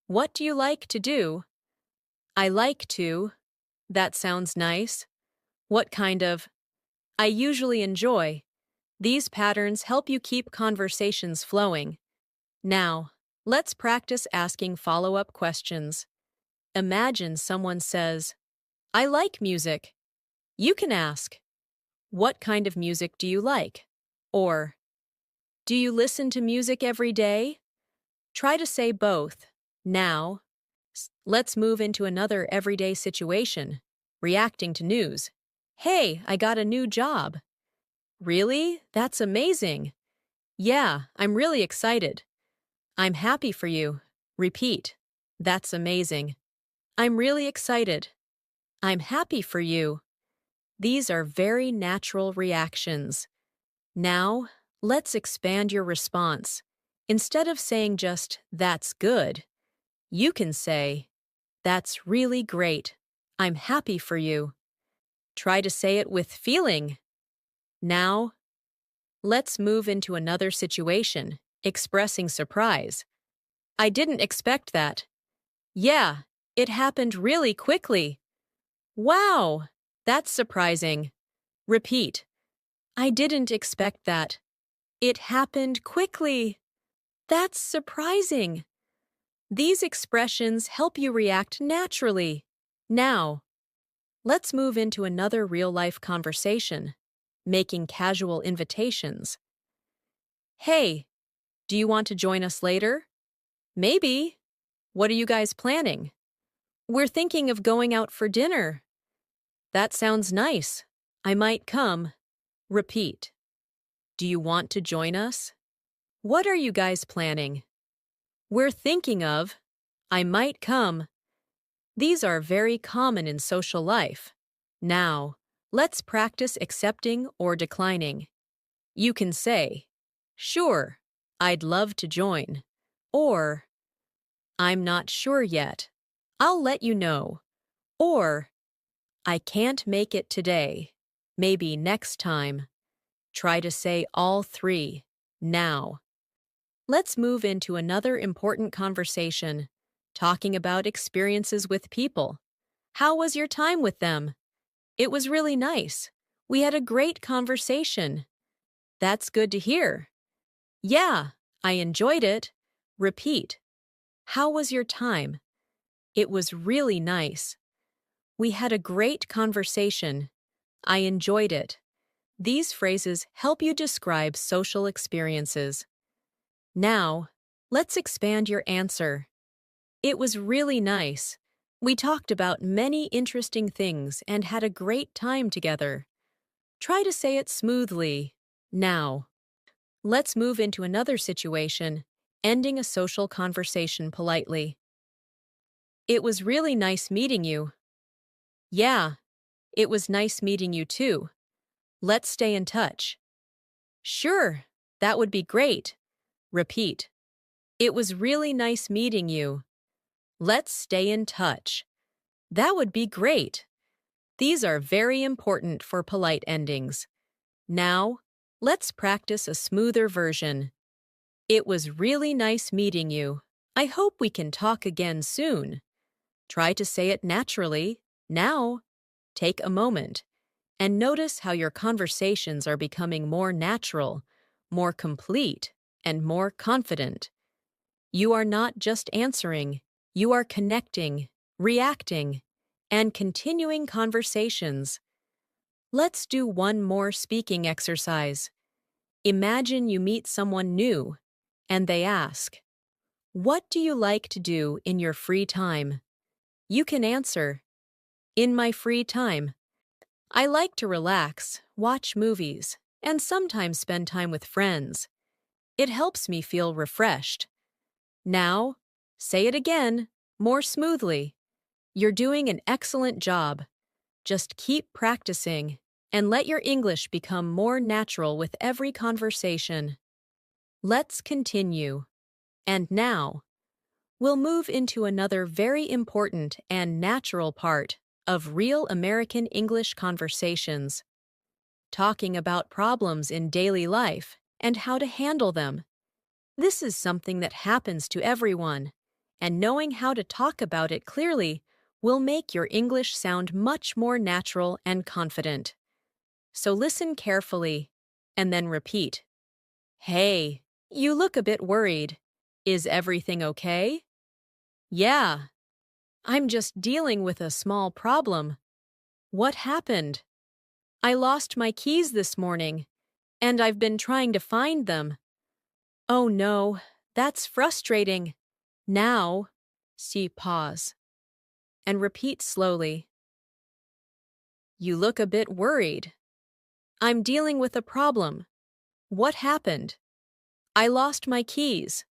What do you like to do? I like to. That sounds nice. What kind of? I usually enjoy. These patterns help you keep conversations flowing. Now, let's practice asking follow-up questions. Imagine someone says, I like music. You can ask, what kind of music do you like? Or, do you listen to music every day? Try to say both. Now, let's move into another everyday situation, reacting to news. Hey, I got a new job. Really? That's amazing. Yeah, I'm really excited. I'm happy for you. Repeat. That's amazing. I'm really excited. I'm happy for you. These are very natural reactions. Now, let's expand your response. Instead of saying just, that's good, you can say, that's really great. I'm happy for you. Try to say it with feeling. Now, let's move into another situation, expressing surprise. I didn't expect that. Yeah, it happened really quickly. Wow, that's surprising. Repeat. I didn't expect that. It happened quickly. That's surprising. These expressions help you react naturally. Now, let's move into another real-life conversation, making casual invitations. Hey, do you want to join us later? Maybe. What are you guys planning? We're thinking of going out for dinner. That sounds nice. I might come. Repeat. Do you want to join us? What are you guys planning? We're thinking of. I might come. These are very common in social life. Now, let's practice accepting or declining. You can say, sure, I'd love to join. Or, I'm not sure yet. I'll let you know. Or, I can't make it today. Maybe next time. Try to say all three. Now. Let's move into another important conversation, talking about experiences with people. How was your time with them? It was really nice. We had a great conversation. That's good to hear. Yeah, I enjoyed it. Repeat. How was your time? It was really nice. We had a great conversation. I enjoyed it. These phrases help you describe social experiences. Now, let's expand your answer. It was really nice. We talked about many interesting things and had a great time together. Try to say it smoothly. Now, let's move into another situation, ending a social conversation politely. It was really nice meeting you. Yeah, it was nice meeting you too. Let's stay in touch. Sure, that would be great. Repeat. It was really nice meeting you. Let's stay in touch. That would be great. These are very important for polite endings. Now, let's practice a smoother version. It was really nice meeting you. I hope we can talk again soon. Try to say it naturally. Now, take a moment and notice how your conversations are becoming more natural, more complete, and more confident. You are not just answering, you are connecting, reacting, and continuing conversations. Let's do one more speaking exercise. Imagine you meet someone new, and they ask, "What do you like to do in your free time?" You can answer, "In my free time, I like to relax, watch movies, and sometimes spend time with friends. It helps me feel refreshed." Now, say it again, more smoothly. You're doing an excellent job. Just keep practicing and let your English become more natural with every conversation. Let's continue. And now, we'll move into another very important and natural part of real American English conversations, talking about problems in daily life and how to handle them. This is something that happens to everyone, and knowing how to talk about it clearly will make your English sound much more natural and confident. So listen carefully, and then repeat. Hey, you look a bit worried. Is everything okay? Yeah, I'm just dealing with a small problem. What happened? I lost my keys this morning, and I've been trying to find them. Oh no, that's frustrating. Now, see pause, and repeat slowly. You look a bit worried. I'm dealing with a problem. What happened? I lost my keys.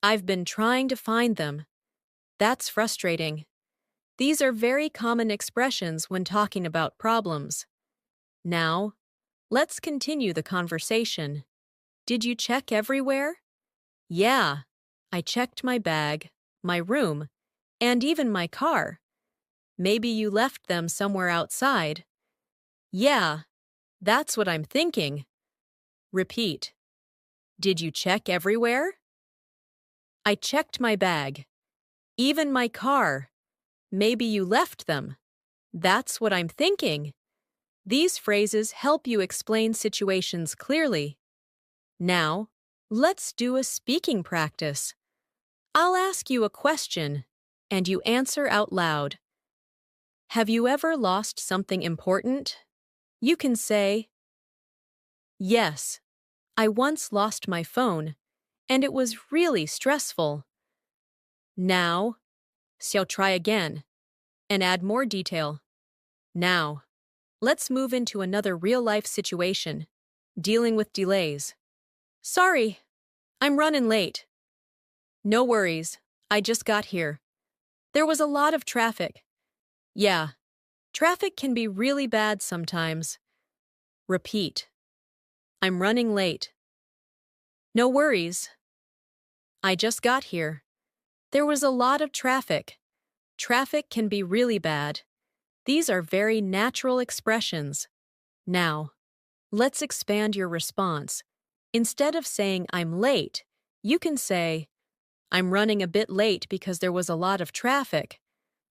I've been trying to find them. That's frustrating. These are very common expressions when talking about problems. Now, let's continue the conversation. Did you check everywhere? Yeah, I checked my bag, my room, and even my car. Maybe you left them somewhere outside. Yeah, that's what I'm thinking. Repeat. Did you check everywhere? I checked my bag, even my car. Maybe you left them. That's what I'm thinking. These phrases help you explain situations clearly. Now, let's do a speaking practice. I'll ask you a question, and you answer out loud. Have you ever lost something important? You can say, yes, I once lost my phone, and it was really stressful. Now, so try again, and add more detail. Now, let's move into another real-life situation, dealing with delays. Sorry, I'm running late. No worries, I just got here. There was a lot of traffic. Yeah, traffic can be really bad sometimes. Repeat. I'm running late. No worries. I just got here. There was a lot of traffic. Traffic can be really bad. These are very natural expressions. Now, let's expand your response. Instead of saying I'm late, you can say, I'm running a bit late because there was a lot of traffic.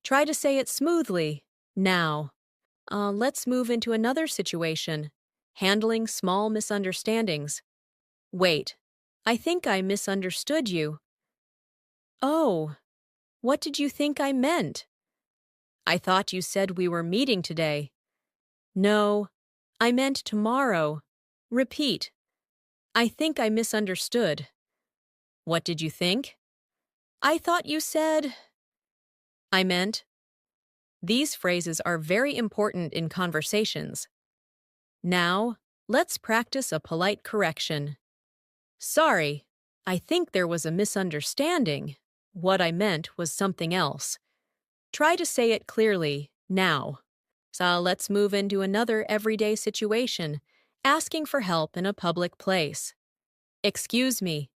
Try to say it smoothly. Now, Let's move into another situation. Handling small misunderstandings. Wait, I think I misunderstood you. Oh, what did you think I meant? I thought you said we were meeting today. No, I meant tomorrow. Repeat. I think I misunderstood. What did you think? I thought you said. I meant. These phrases are very important in conversations. Now, let's practice a polite correction. Sorry, I think there was a misunderstanding. What I meant was something else. Try to say it clearly, now. So let's move into another everyday situation, asking for help in a public place. Excuse me,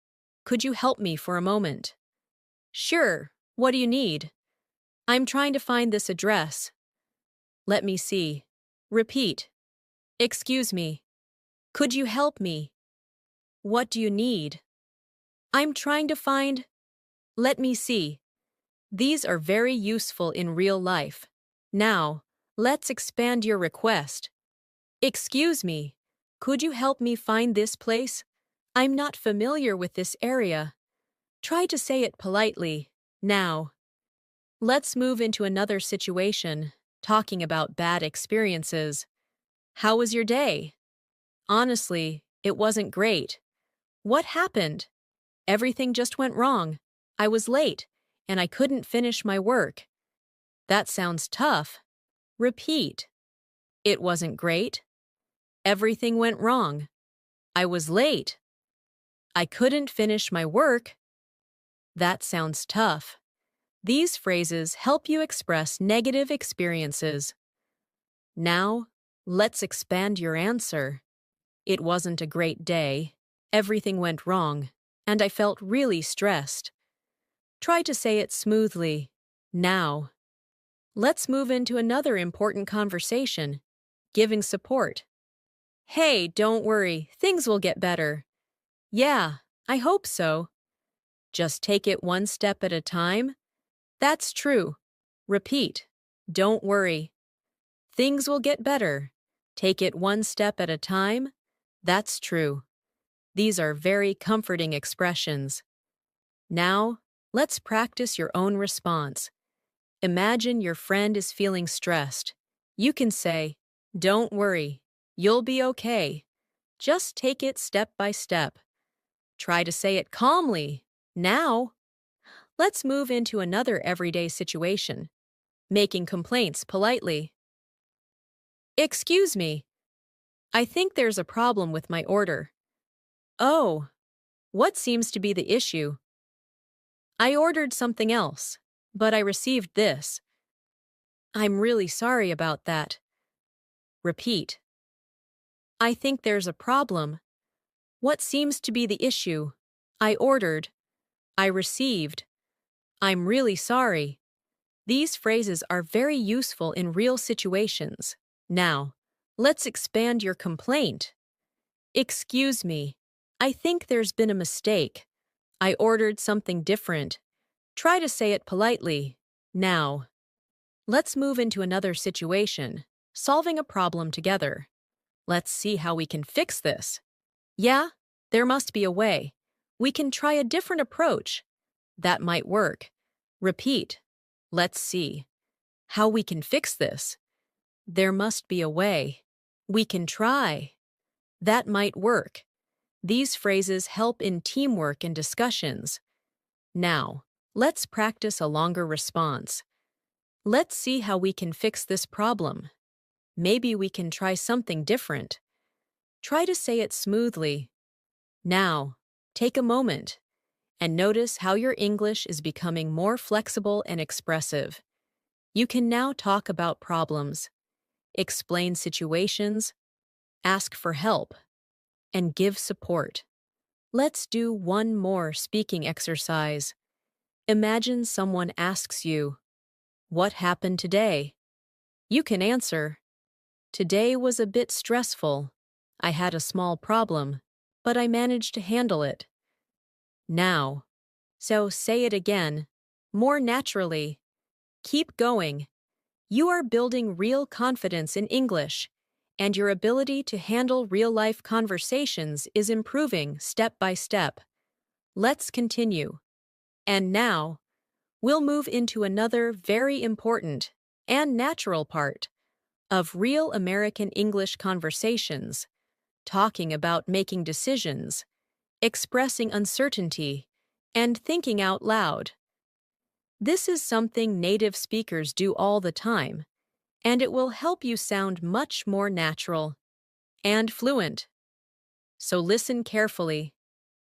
could you help me for a moment? Sure, what do you need? I'm trying to find this address. Let me see. Repeat. Excuse me. Could you help me? What do you need? I'm trying to find. Let me see. These are very useful in real life. Now, let's expand your request. Excuse me. Could you help me find this place? I'm not familiar with this area. Try to say it politely. Now. Let's move into another situation, talking about bad experiences. How was your day? Honestly, it wasn't great. What happened? Everything just went wrong. I was late, and I couldn't finish my work. That sounds tough. Repeat. It wasn't great. Everything went wrong. I was late. I couldn't finish my work. That sounds tough. These phrases help you express negative experiences. Now, let's expand your answer. It wasn't a great day. Everything went wrong, and I felt really stressed. Try to say it smoothly. Now. Let's move into another important conversation, giving support. Hey, don't worry, things will get better. Yeah, I hope so. Just take it one step at a time. That's true. Repeat. Don't worry. Things will get better. Take it one step at a time. That's true. These are very comforting expressions. Now, let's practice your own response. Imagine your friend is feeling stressed. You can say, "Don't worry, you'll be okay. Just take it step by step." Try to say it calmly. Now, let's move into another everyday situation, making complaints politely. Excuse me, I think there's a problem with my order. Oh, what seems to be the issue? I ordered something else, but I received this. I'm really sorry about that. Repeat. I think there's a problem. What seems to be the issue? I ordered. I received. I'm really sorry. These phrases are very useful in real situations. Now, let's expand your complaint. Excuse me. I think there's been a mistake. I ordered something different. Try to say it politely. Now. Let's move into another situation, solving a problem together. Let's see how we can fix this. Yeah, there must be a way. We can try a different approach. That might work. Repeat. Let's see. How we can fix this. There must be a way. We can try. That might work. These phrases help in teamwork and discussions. Now, let's practice a longer response. Let's see how we can fix this problem. Maybe we can try something different. Try to say it smoothly. Now, take a moment and notice how your English is becoming more flexible and expressive. You can now talk about problems, explain situations, ask for help, and give support. Let's do one more speaking exercise. Imagine someone asks you, "What happened today?" You can answer, "Today was a bit stressful. I had a small problem, but I managed to handle it." Now, so say it again, more naturally. Keep going. You are building real confidence in English, and your ability to handle real-life conversations is improving step by step. Let's continue. And now, we'll move into another very important and natural part of real American English conversations, talking about making decisions, expressing uncertainty, and thinking out loud. This is something native speakers do all the time, and it will help you sound much more natural and fluent. So listen carefully,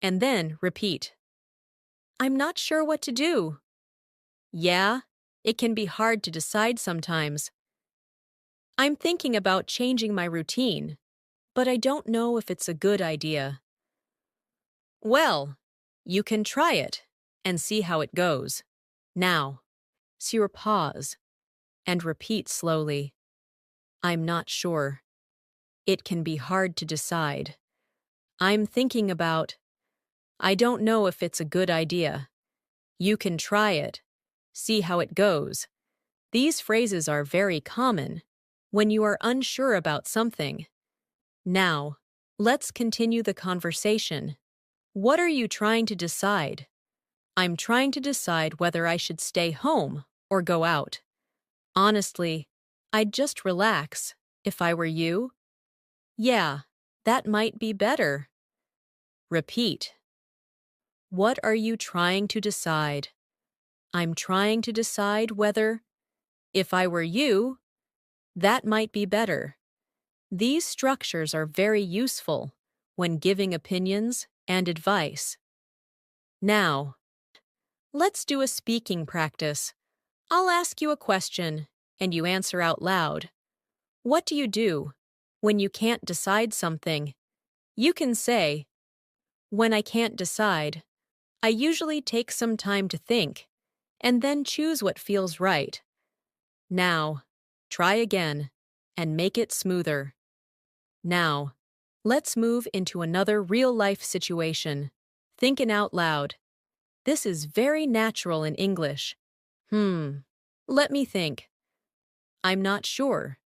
and then repeat. I'm not sure what to do. Yeah, it can be hard to decide sometimes. I'm thinking about changing my routine, but I don't know if it's a good idea. Well, you can try it and see how it goes. Now, pause and repeat slowly. I'm not sure. It can be hard to decide. I'm thinking about. I don't know if it's a good idea. You can try it. See how it goes. These phrases are very common when you are unsure about something. Now, let's continue the conversation. What are you trying to decide? I'm trying to decide whether I should stay home or go out. Honestly, I'd just relax if I were you. Yeah, that might be better. Repeat. What are you trying to decide? I'm trying to decide whether, if I were you, that might be better. These structures are very useful when giving opinions and advice. Now, let's do a speaking practice. I'll ask you a question, and you answer out loud. What do you do when you can't decide something? You can say, when I can't decide, I usually take some time to think, and then choose what feels right. Now, try again, and make it smoother. Now, let's move into another real-life situation. Thinking out loud. This is very natural in English. Let me think. I'm not sure.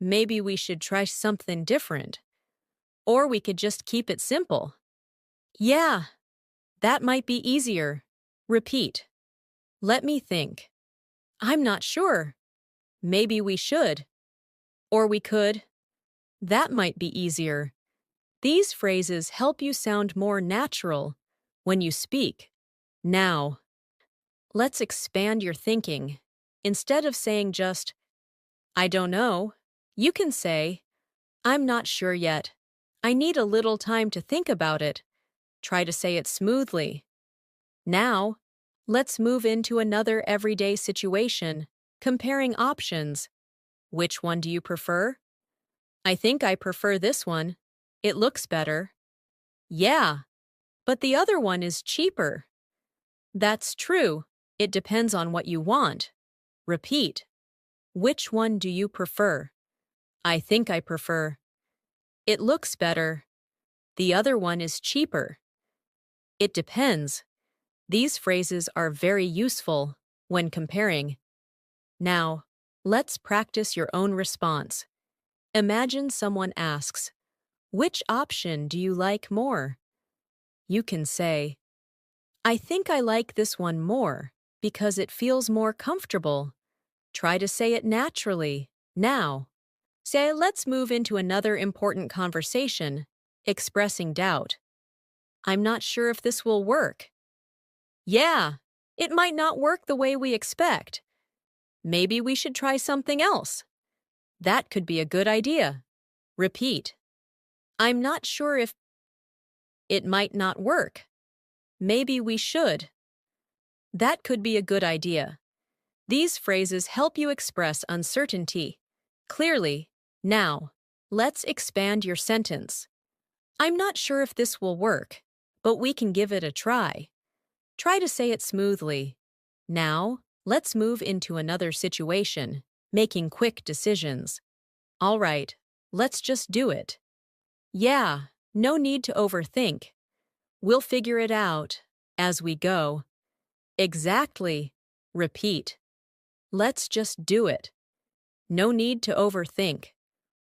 Maybe we should try something different. Or we could just keep it simple. Yeah, that might be easier. Repeat. Let me think. I'm not sure. Maybe we should. Or we could. That might be easier. These phrases help you sound more natural when you speak. Now, let's expand your thinking. Instead of saying just, I don't know, you can say, I'm not sure yet. I need a little time to think about it. Try to say it smoothly. Now, let's move into another everyday situation, comparing options. Which one do you prefer? I think I prefer this one. It looks better. Yeah, but the other one is cheaper. That's true. It depends on what you want. Repeat. Which one do you prefer? I think I prefer. It looks better. The other one is cheaper. It depends. These phrases are very useful when comparing. Now, let's practice your own response. Imagine someone asks, which option do you like more? You can say, I think I like this one more because it feels more comfortable. Try to say it naturally. Now, say, let's move into another important conversation, expressing doubt. I'm not sure if this will work. Yeah, it might not work the way we expect. Maybe we should try something else. That could be a good idea. Repeat. I'm not sure if it might not work. Maybe we should. That could be a good idea. These phrases help you express uncertainty clearly. Now, let's expand your sentence. I'm not sure if this will work, but we can give it a try. Try to say it smoothly. Now, let's move into another situation, making quick decisions. All right, let's just do it. Yeah, no need to overthink. We'll figure it out as we go. Exactly. Repeat. Let's just do it. No need to overthink.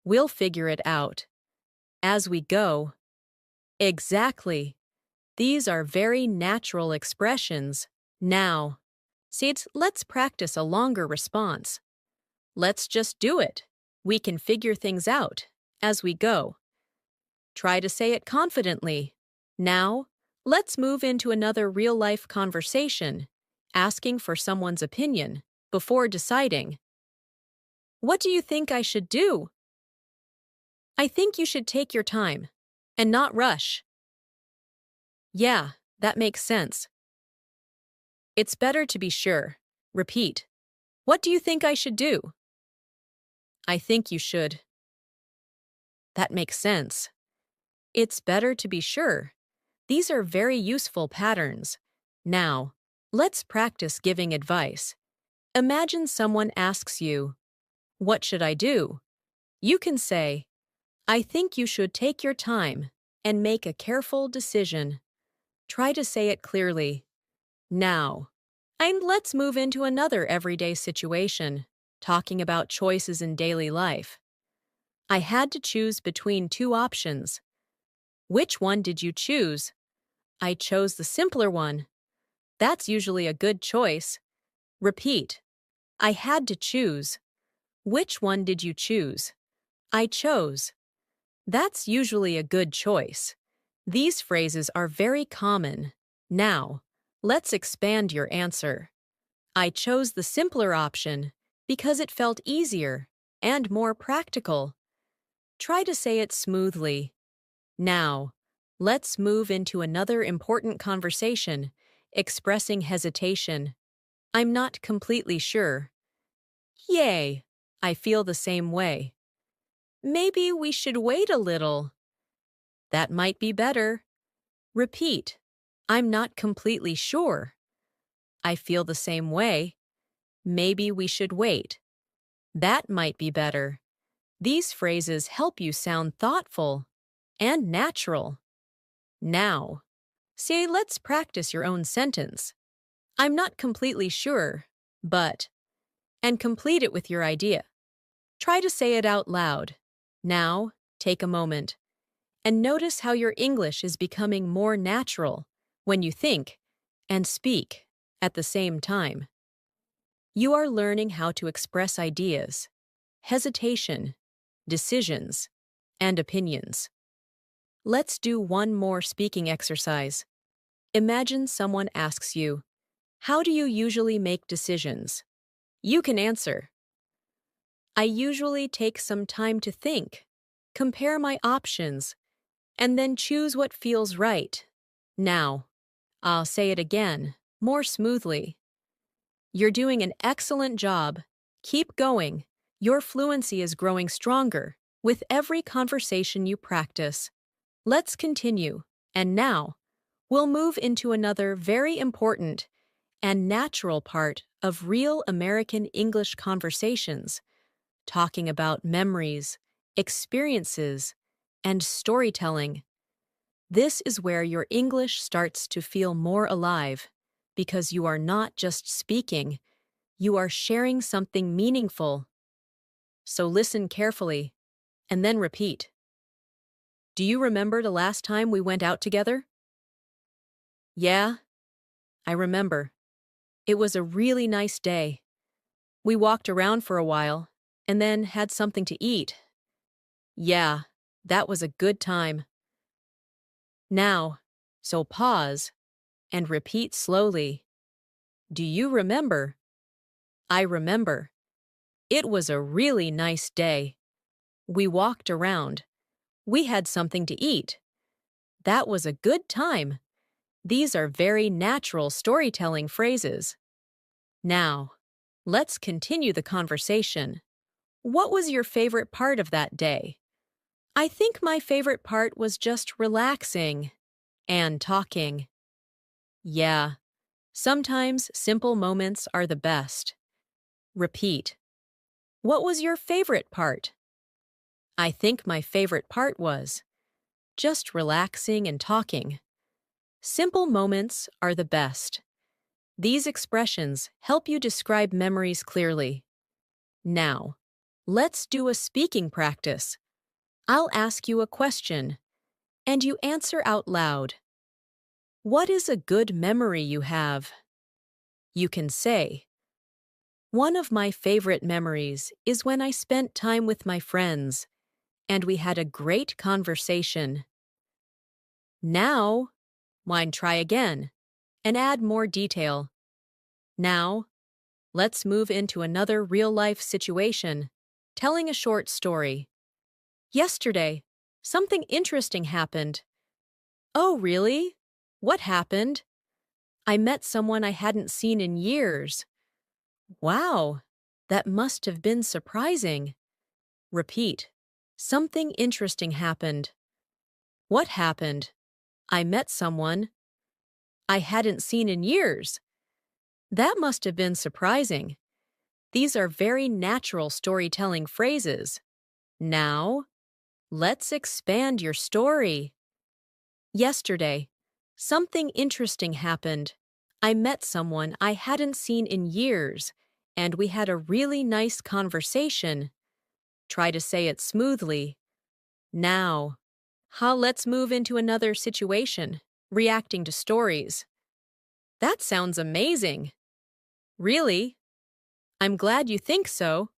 We'll figure it out. As we go. Exactly. These are very natural expressions. Now. Let's practice a longer response. Let's just do it. We can figure things out as we go. Try to say it confidently. Now, let's move into another real-life conversation, asking for someone's opinion before deciding. What do you think I should do? I think you should take your time and not rush. Yeah, that makes sense. It's better to be sure. Repeat. What do you think I should do? I think you should. That makes sense. It's better to be sure. These are very useful patterns. Now, let's practice giving advice. Imagine someone asks you, "What should I do?" You can say, "I think you should take your time and make a careful decision." Try to say it clearly. Now, and let's move into another everyday situation, talking about choices in daily life. I had to choose between two options. Which one did you choose? I chose the simpler one. That's usually a good choice. Repeat. I had to choose. Which one did you choose? I chose. That's usually a good choice. These phrases are very common. Now, let's expand your answer. I chose the simpler option because it felt easier and more practical. Try to say it smoothly. Now, let's move into another important conversation, expressing hesitation. I'm not completely sure. Yay, I feel the same way. Maybe we should wait a little. That might be better. Repeat. I'm not completely sure. I feel the same way. Maybe we should wait. That might be better. These phrases help you sound thoughtful and natural. Now, let's practice your own sentence. I'm not completely sure, but, and complete it with your idea. Try to say it out loud. Now, take a moment and notice how your English is becoming more natural when you think and speak at the same time. You are learning how to express ideas, hesitation, decisions, and opinions. Let's do one more speaking exercise. Imagine someone asks you, "How do you usually make decisions?" You can answer, "I usually take some time to think, compare my options, and then choose what feels right." Now, I'll say it again, more smoothly. You're doing an excellent job. Keep going. Your fluency is growing stronger with every conversation you practice. Let's continue. And now, we'll move into another very important and natural part of real American English conversations, talking about memories, experiences, and storytelling. This is where your English starts to feel more alive, because you are not just speaking, you are sharing something meaningful. So listen carefully, and then repeat. Do you remember the last time we went out together? Yeah, I remember. It was a really nice day. We walked around for a while, and then had something to eat. Yeah, that was a good time. Now, so pause and repeat slowly. Do you remember? I remember. It was a really nice day. We walked around. We had something to eat. That was a good time. These are very natural storytelling phrases. Now, let's continue the conversation. What was your favorite part of that day? I think my favorite part was just relaxing and talking. Yeah, sometimes simple moments are the best. Repeat. What was your favorite part? I think my favorite part was just relaxing and talking. Simple moments are the best. These expressions help you describe memories clearly. Now, let's do a speaking practice. I'll ask you a question, and you answer out loud. What is a good memory you have? You can say, one of my favorite memories is when I spent time with my friends, and we had a great conversation. Now, mine try again, and add more detail. Now, let's move into another real-life situation, telling a short story. Yesterday, something interesting happened. Oh, really? What happened? I met someone I hadn't seen in years. Wow, that must have been surprising. Repeat. Something interesting happened. What happened? I met someone I hadn't seen in years. That must have been surprising. These are very natural storytelling phrases. Now, let's expand your story. Yesterday, something interesting happened. I met someone I hadn't seen in years, and we had a really nice conversation. Try to say it smoothly. Now, let's move into another situation, reacting to stories. That sounds amazing. Really? I'm glad you think so.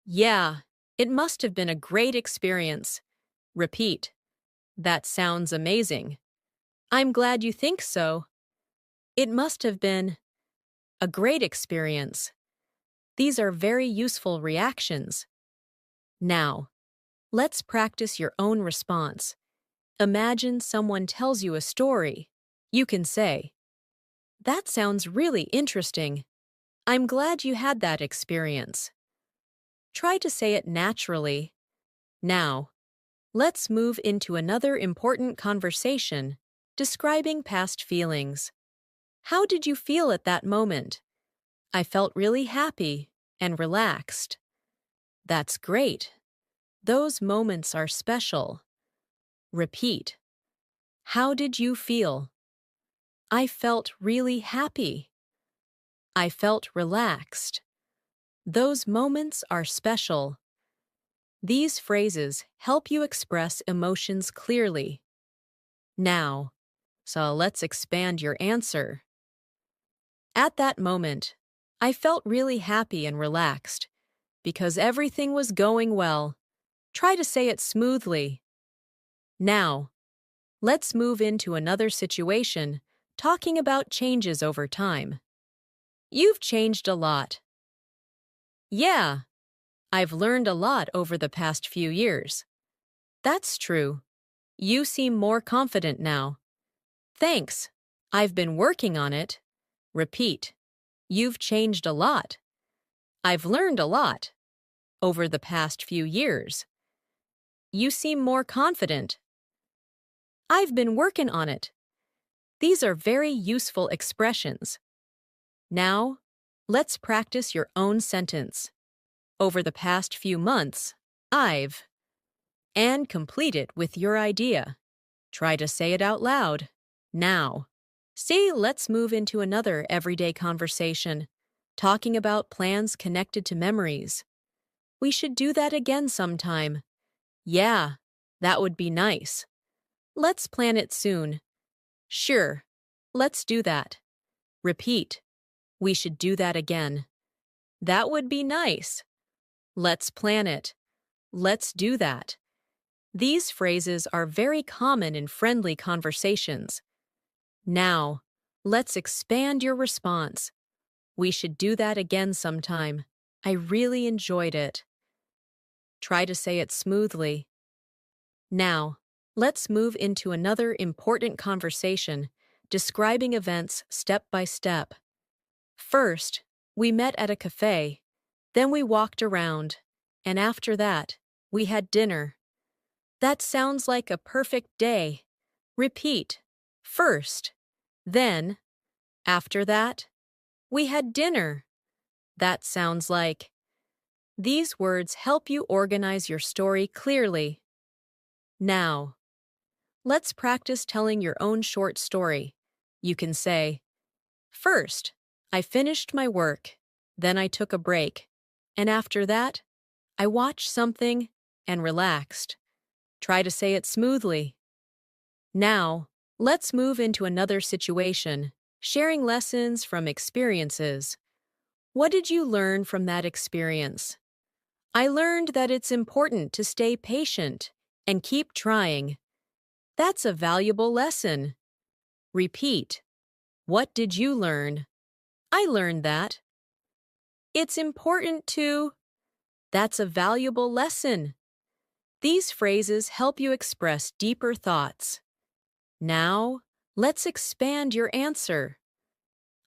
Yeah, it must have been a great experience. Repeat. That sounds amazing. I'm glad you think so. It must have been a great experience. These are very useful reactions. Now, let's practice your own response. Imagine someone tells you a story. You can say, that sounds really interesting. I'm glad you had that experience. Try to say it naturally. Now, let's move into another important conversation, describing past feelings. How did you feel at that moment? I felt really happy and relaxed. That's great. Those moments are special. Repeat. How did you feel? I felt really happy. I felt relaxed. Those moments are special. These phrases help you express emotions clearly. Now, let's expand your answer. At that moment, I felt really happy and relaxed because everything was going well. Try to say it smoothly. Now, let's move into another situation, talking about changes over time. You've changed a lot. Yeah, I've learned a lot over the past few years. That's true. You seem more confident now. Thanks. I've been working on it. Repeat. You've changed a lot. I've learned a lot over the past few years. You seem more confident. I've been working on it. These are very useful expressions. Now, let's practice your own sentence. Over the past few months, I've, and complete it with your idea. Try to say it out loud. Now, let's move into another everyday conversation, talking about plans connected to memories. We should do that again sometime. Yeah, that would be nice. Let's plan it soon. Sure, let's do that. Repeat. We should do that again. That would be nice. Let's plan it. Let's do that. These phrases are very common in friendly conversations. Now, let's expand your response. We should do that again sometime. I really enjoyed it. Try to say it smoothly. Now, let's move into another important conversation, describing events step by step. First, we met at a cafe. Then we walked around. And after that, we had dinner. That sounds like a perfect day. Repeat. First. Then. After that, we had dinner. That sounds like. These words help you organize your story clearly. Now, let's practice telling your own short story. You can say, first, I finished my work. Then I took a break. And after that, I watched something and relaxed. Try to say it smoothly. Now, let's move into another situation, sharing lessons from experiences. What did you learn from that experience? I learned that it's important to stay patient and keep trying. That's a valuable lesson. Repeat. What did you learn? I learned that. It's important to. That's a valuable lesson. These phrases help you express deeper thoughts. Now, let's expand your answer.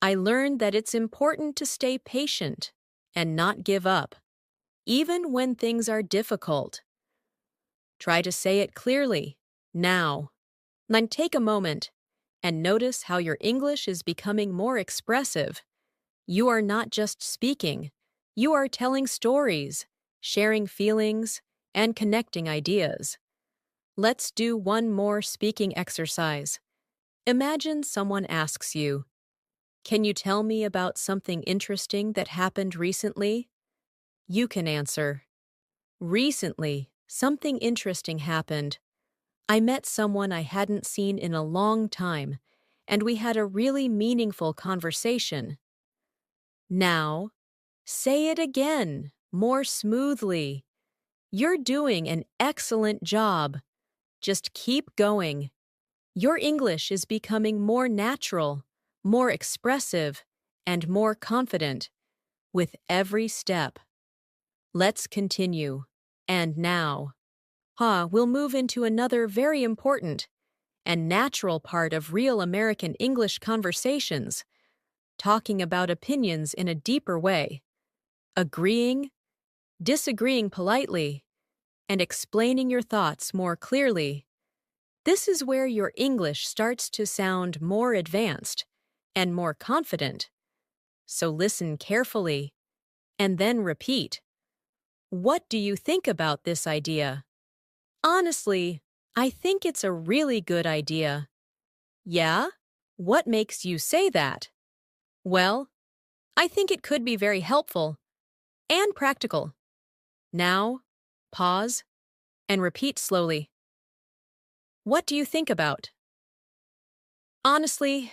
I learned that it's important to stay patient and not give up, even when things are difficult. Try to say it clearly, now. Then take a moment and notice how your English is becoming more expressive. You are not just speaking, you are telling stories, sharing feelings, and connecting ideas. Let's do one more speaking exercise. Imagine someone asks you, "Can you tell me about something interesting that happened recently?" You can answer, "Recently, something interesting happened. I met someone I hadn't seen in a long time, and we had a really meaningful conversation." Now, say it again, more smoothly. You're doing an excellent job. Just keep going. Your English is becoming more natural, more expressive, and more confident with every step. Let's continue. And now, we'll move into another very important and natural part of real American English conversations, talking about opinions in a deeper way, agreeing, disagreeing politely, and explaining your thoughts more clearly. This is where your English starts to sound more advanced and more confident. So listen carefully and then repeat. What do you think about this idea? Honestly, I think it's a really good idea. Yeah? What makes you say that? Well, I think it could be very helpful and practical. Now, pause and repeat slowly. What do you think about? Honestly,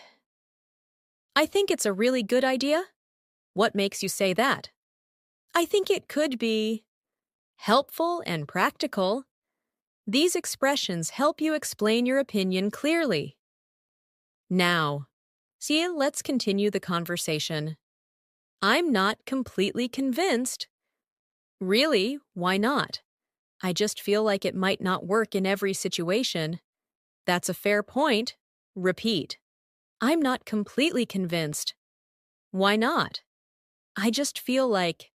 I think it's a really good idea. What makes you say that? I think it could be helpful and practical. These expressions help you explain your opinion clearly. Now, let's continue the conversation. I'm not completely convinced. Really, why not? I just feel like it might not work in every situation. That's a fair point. Repeat. I'm not completely convinced. Why not? I just feel like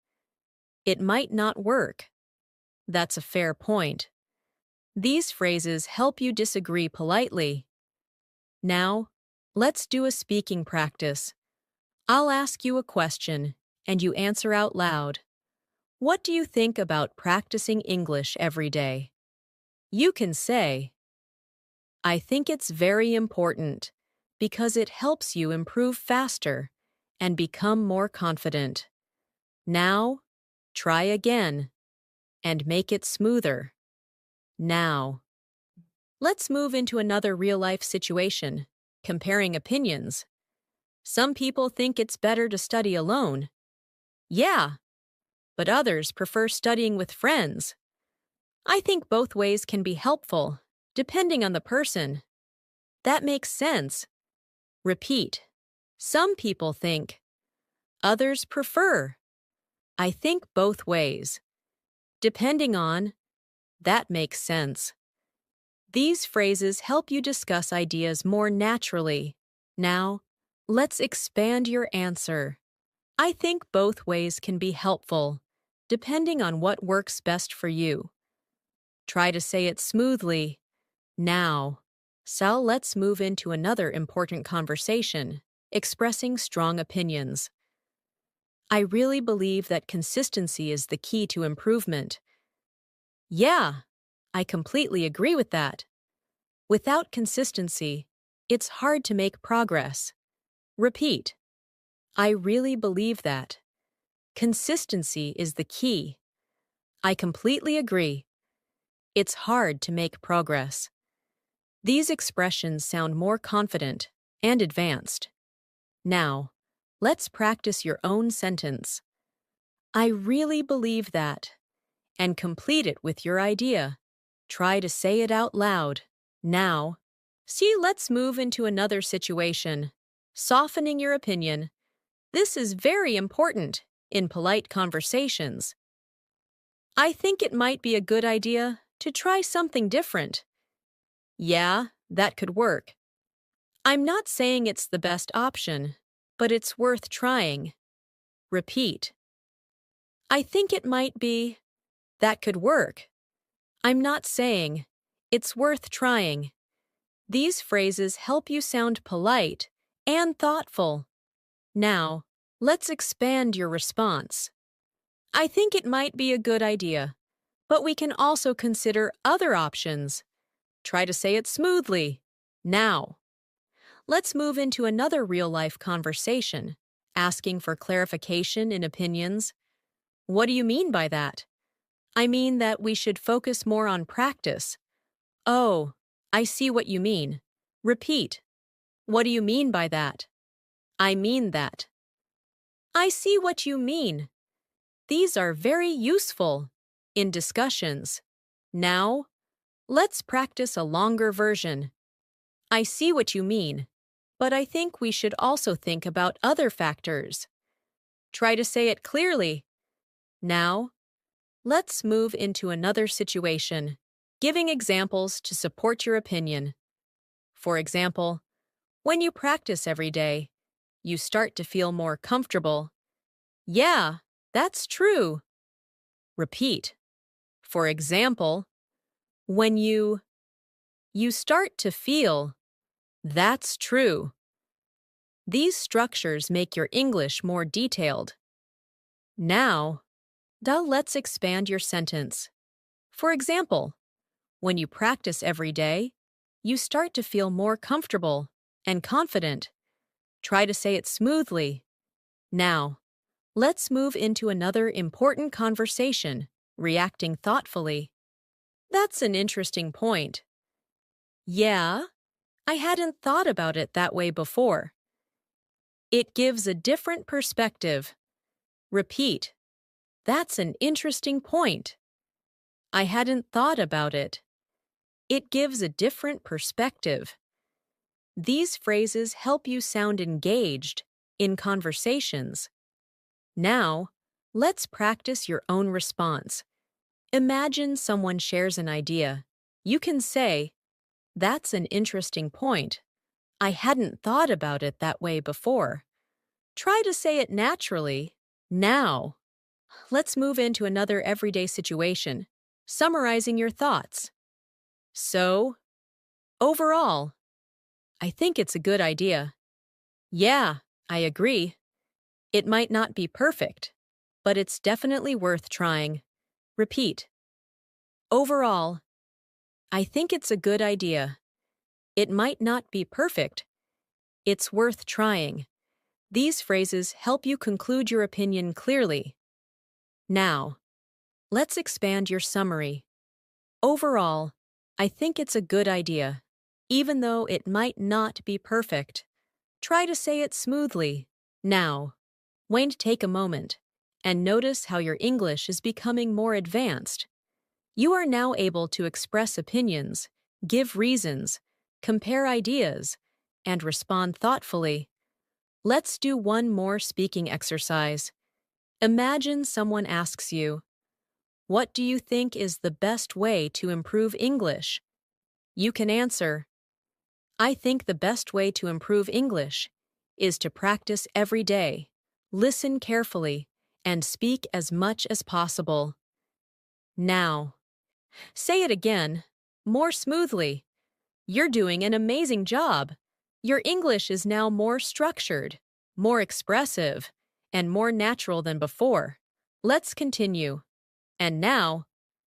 it might not work. That's a fair point. These phrases help you disagree politely. Now, let's do a speaking practice. I'll ask you a question, and you answer out loud. What do you think about practicing English every day? You can say, I think it's very important because it helps you improve faster and become more confident. Now, try again and make it smoother. Now, let's move into another real-life situation, comparing opinions. Some people think it's better to study alone. Yeah, but others prefer studying with friends. I think both ways can be helpful, depending on the person. That makes sense. Repeat. Some people think. Others prefer. I think both ways. Depending on. That makes sense. These phrases help you discuss ideas more naturally. Now, let's expand your answer. I think both ways can be helpful, depending on what works best for you. Try to say it smoothly. Now, let's move into another important conversation, expressing strong opinions. I really believe that consistency is the key to improvement. Yeah, I completely agree with that. Without consistency, it's hard to make progress. Repeat. I really believe that. Consistency is the key. I completely agree. It's hard to make progress. These expressions sound more confident and advanced. Now, let's practice your own sentence. I really believe that. And complete it with your idea. Try to say it out loud. Now, let's move into another situation. Softening your opinion. This is very important in polite conversations. I think it might be a good idea to try something different. Yeah, that could work. I'm not saying it's the best option, but it's worth trying. Repeat. I think it might be. That could work. I'm not saying. It's worth trying. These phrases help you sound polite and thoughtful. Now, let's expand your response. I think it might be a good idea, but we can also consider other options. Try to say it smoothly. Now, let's move into another real-life conversation, asking for clarification in opinions. What do you mean by that? I mean that we should focus more on practice. Oh, I see what you mean. Repeat. What do you mean by that? I mean that. I see what you mean. These are very useful in discussions. Now, let's practice a longer version. I see what you mean, but I think we should also think about other factors. Try to say it clearly. Now, let's move into another situation, giving examples to support your opinion. For example, when you practice every day, you start to feel more comfortable. Yeah, that's true. Repeat. For example, when you start to feel. That's true. These structures make your English more detailed. Now, let's expand your sentence. For example, when you practice every day, you start to feel more comfortable and confident. Try to say it smoothly. Now, let's move into another important conversation, reacting thoughtfully. That's an interesting point. Yeah, I hadn't thought about it that way before. It gives a different perspective. Repeat. That's an interesting point. I hadn't thought about it. It gives a different perspective. These phrases help you sound engaged in conversations. Now, let's practice your own response. Imagine someone shares an idea. You can say, "That's an interesting point. I hadn't thought about it that way before." Try to say it naturally. Now, let's move into another everyday situation, summarizing your thoughts. So, overall, I think it's a good idea. Yeah, I agree. It might not be perfect, but it's definitely worth trying. Repeat. Overall, I think it's a good idea. It might not be perfect. It's worth trying. These phrases help you conclude your opinion clearly. Now, let's expand your summary. Overall, I think it's a good idea, even though it might not be perfect. Try to say it smoothly. Now, take a moment and notice how your English is becoming more advanced. You are now able to express opinions, give reasons, compare ideas, and respond thoughtfully. Let's do one more speaking exercise. Imagine someone asks you, "What do you think is the best way to improve English?" You can answer, "I think the best way to improve English is to practice every day, listen carefully, and speak as much as possible." Now, say it again, more smoothly. You're doing an amazing job. Your English is now more structured, more expressive, and more natural than before. Let's continue. And now,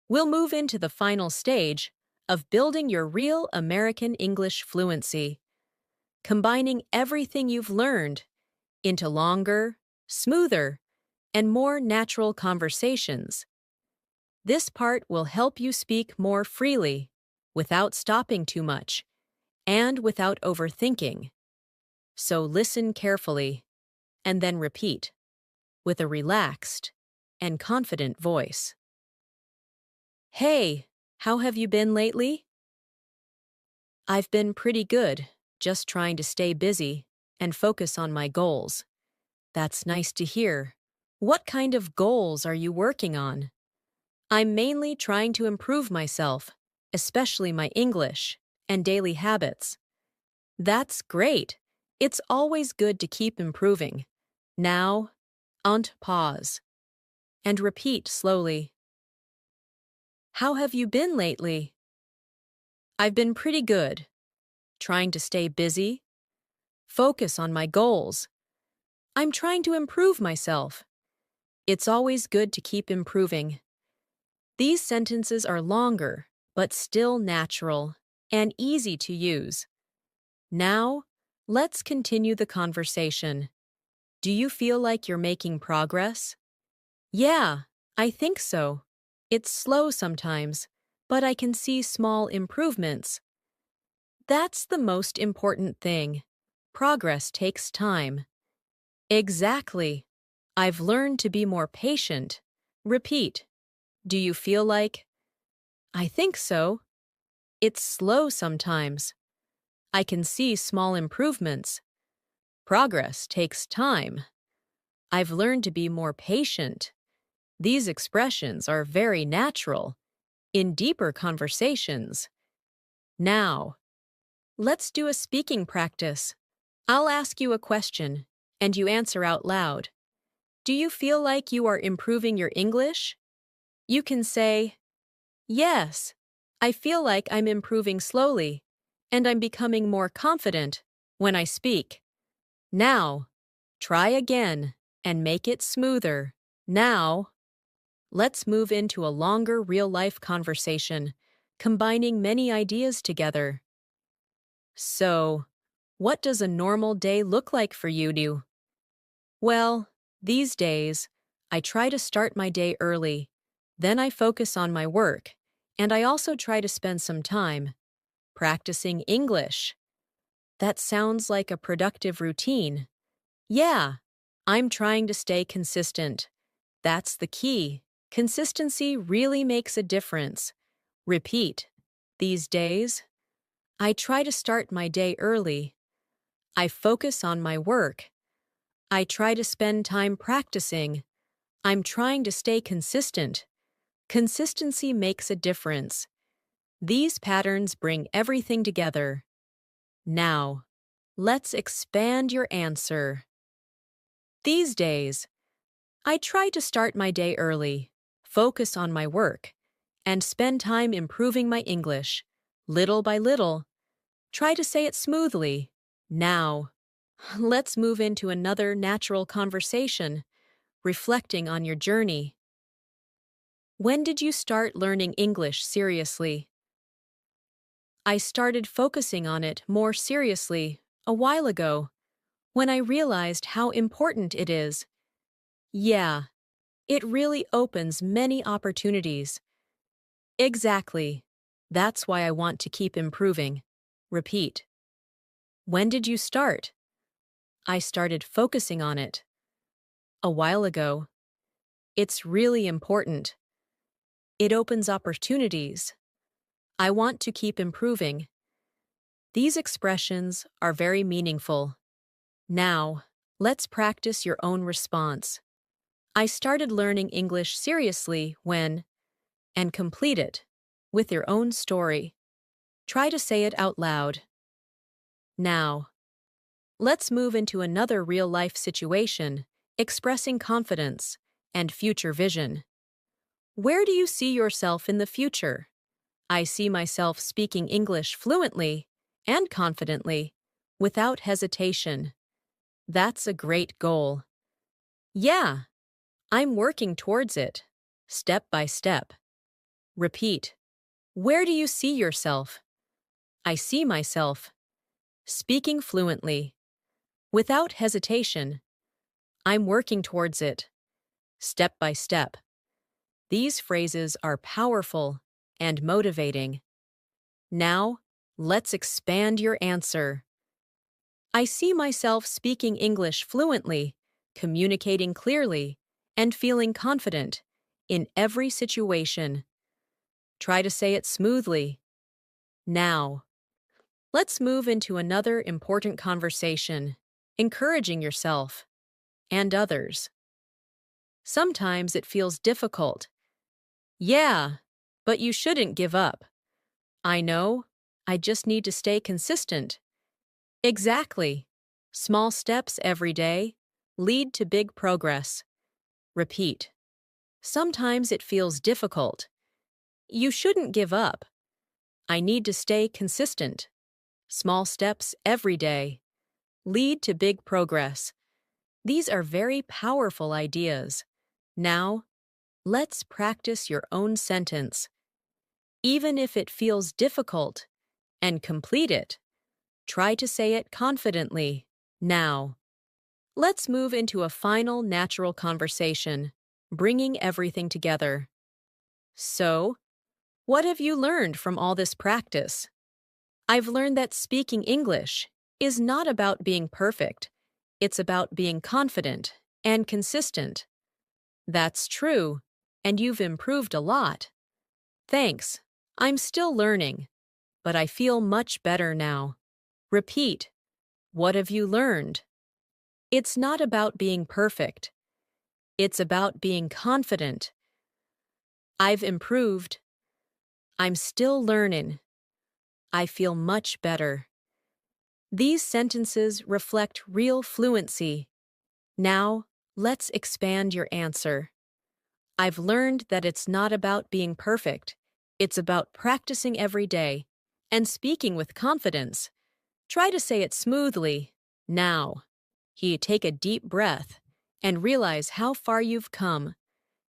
we'll move into the final stage of building your real American English fluency, combining everything you've learned into longer, smoother, and more natural conversations. This part will help you speak more freely, without stopping too much, and without overthinking. So listen carefully, and then repeat, with a relaxed and confident voice. Hey, how have you been lately? I've been pretty good, just trying to stay busy and focus on my goals. That's nice to hear. What kind of goals are you working on? I'm mainly trying to improve myself, especially my English and daily habits. That's great. It's always good to keep improving. Now, pause and repeat slowly. How have you been lately? I've been pretty good, trying to stay busy, focus on my goals. I'm trying to improve myself. It's always good to keep improving. These sentences are longer, but still natural and easy to use. Now, let's continue the conversation. Do you feel like you're making progress? Yeah, I think so. It's slow sometimes, but I can see small improvements. That's the most important thing. Progress takes time. Exactly. I've learned to be more patient. Repeat. Do you feel like? I think so. It's slow sometimes. I can see small improvements. Progress takes time. I've learned to be more patient. These expressions are very natural in deeper conversations. Now, let's do a speaking practice. I'll ask you a question, and you answer out loud. Do you feel like you are improving your English? You can say, yes, I feel like I'm improving slowly, and I'm becoming more confident when I speak. Now, try again and make it smoother. Now, let's move into a longer real-life conversation, combining many ideas together. So, what does a normal day look like for you? Well, these days, I try to start my day early. Then I focus on my work, and I also try to spend some time practicing English. That sounds like a productive routine. Yeah, I'm trying to stay consistent. That's the key. Consistency really makes a difference. Repeat. These days, I try to start my day early. I focus on my work. I try to spend time practicing. I'm trying to stay consistent. Consistency makes a difference. These patterns bring everything together. Now, let's expand your answer. These days, I try to start my day early, focus on my work, and spend time improving my English. Little by little, try to say it smoothly. Now, let's move into another natural conversation, reflecting on your journey. When did you start learning English seriously? I started focusing on it more seriously a while ago, when I realized how important it is. Yeah, it really opens many opportunities. Exactly. That's why I want to keep improving. Repeat. When did you start? I started focusing on it a while ago. It's really important. It opens opportunities. I want to keep improving. These expressions are very meaningful. Now, let's practice your own response. I started learning English seriously when, and complete it with your own story. Try to say it out loud. Now, let's move into another real-life situation, expressing confidence and future vision. Where do you see yourself in the future? I see myself speaking English fluently and confidently, without hesitation. That's a great goal. Yeah, I'm working towards it, step by step. Repeat. Where do you see yourself? I see myself speaking fluently, without hesitation. I'm working towards it, step by step. These phrases are powerful and motivating. Now, let's expand your answer. I see myself speaking English fluently, communicating clearly, and feeling confident in every situation. Try to say it smoothly. Now, let's move into another important conversation, encouraging yourself and others. Sometimes it feels difficult. Yeah, but you shouldn't give up. I know, I just need to stay consistent. Exactly. Small steps every day lead to big progress. Repeat. Sometimes it feels difficult. You shouldn't give up. I need to stay consistent. Small steps every day lead to big progress. These are very powerful ideas. Now, let's practice your own sentence. Even if it feels difficult, and complete it. Try to say it confidently. Now, let's move into a final natural conversation, bringing everything together. So, what have you learned from all this practice? I've learned that speaking English is not about being perfect. It's about being confident and consistent. That's true, and you've improved a lot. Thanks. I'm still learning, but I feel much better now. Repeat. What have you learned? It's not about being perfect. It's about being confident. I've improved. I'm still learning. I feel much better. These sentences reflect real fluency. Now, let's expand your answer. I've learned that it's not about being perfect. It's about practicing every day and speaking with confidence. Try to say it smoothly. Now, take a deep breath and realize how far you've come.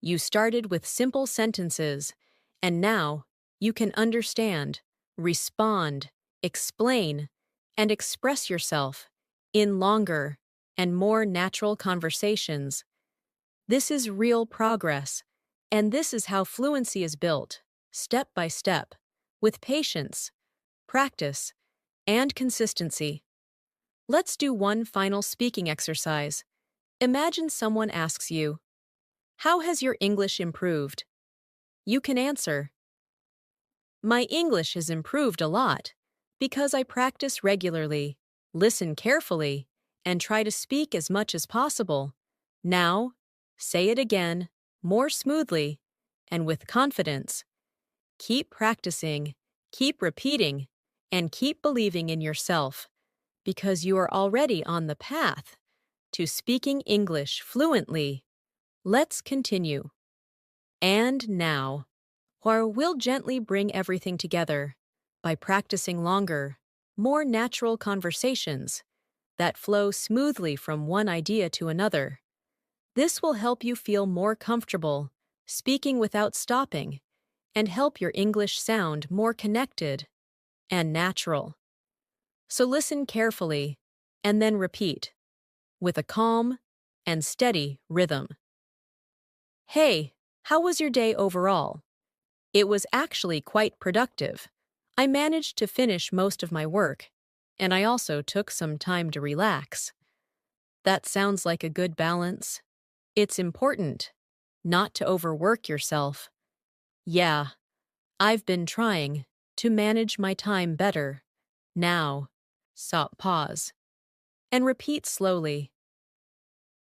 You started with simple sentences, and now you can understand, respond, explain, and express yourself in longer and more natural conversations. This is real progress, and this is how fluency is built, step by step, with patience, practice, and consistency. Let's do one final speaking exercise. Imagine someone asks you, "How has your English improved?" You can answer, "My English has improved a lot because I practice regularly, listen carefully, and try to speak as much as possible." Now, say it again, more smoothly, and with confidence. Keep practicing, keep repeating, and keep believing in yourself, because you are already on the path to speaking English fluently. Let's continue. And now, where we'll gently bring everything together by practicing longer, more natural conversations that flow smoothly from one idea to another. This will help you feel more comfortable speaking without stopping and help your English sound more connected and natural. So listen carefully and then repeat with a calm and steady rhythm. Hey, how was your day overall? It was actually quite productive. I managed to finish most of my work, and I also took some time to relax. That sounds like a good balance. It's important not to overwork yourself. Yeah, I've been trying to manage my time better. Now, pause and repeat slowly.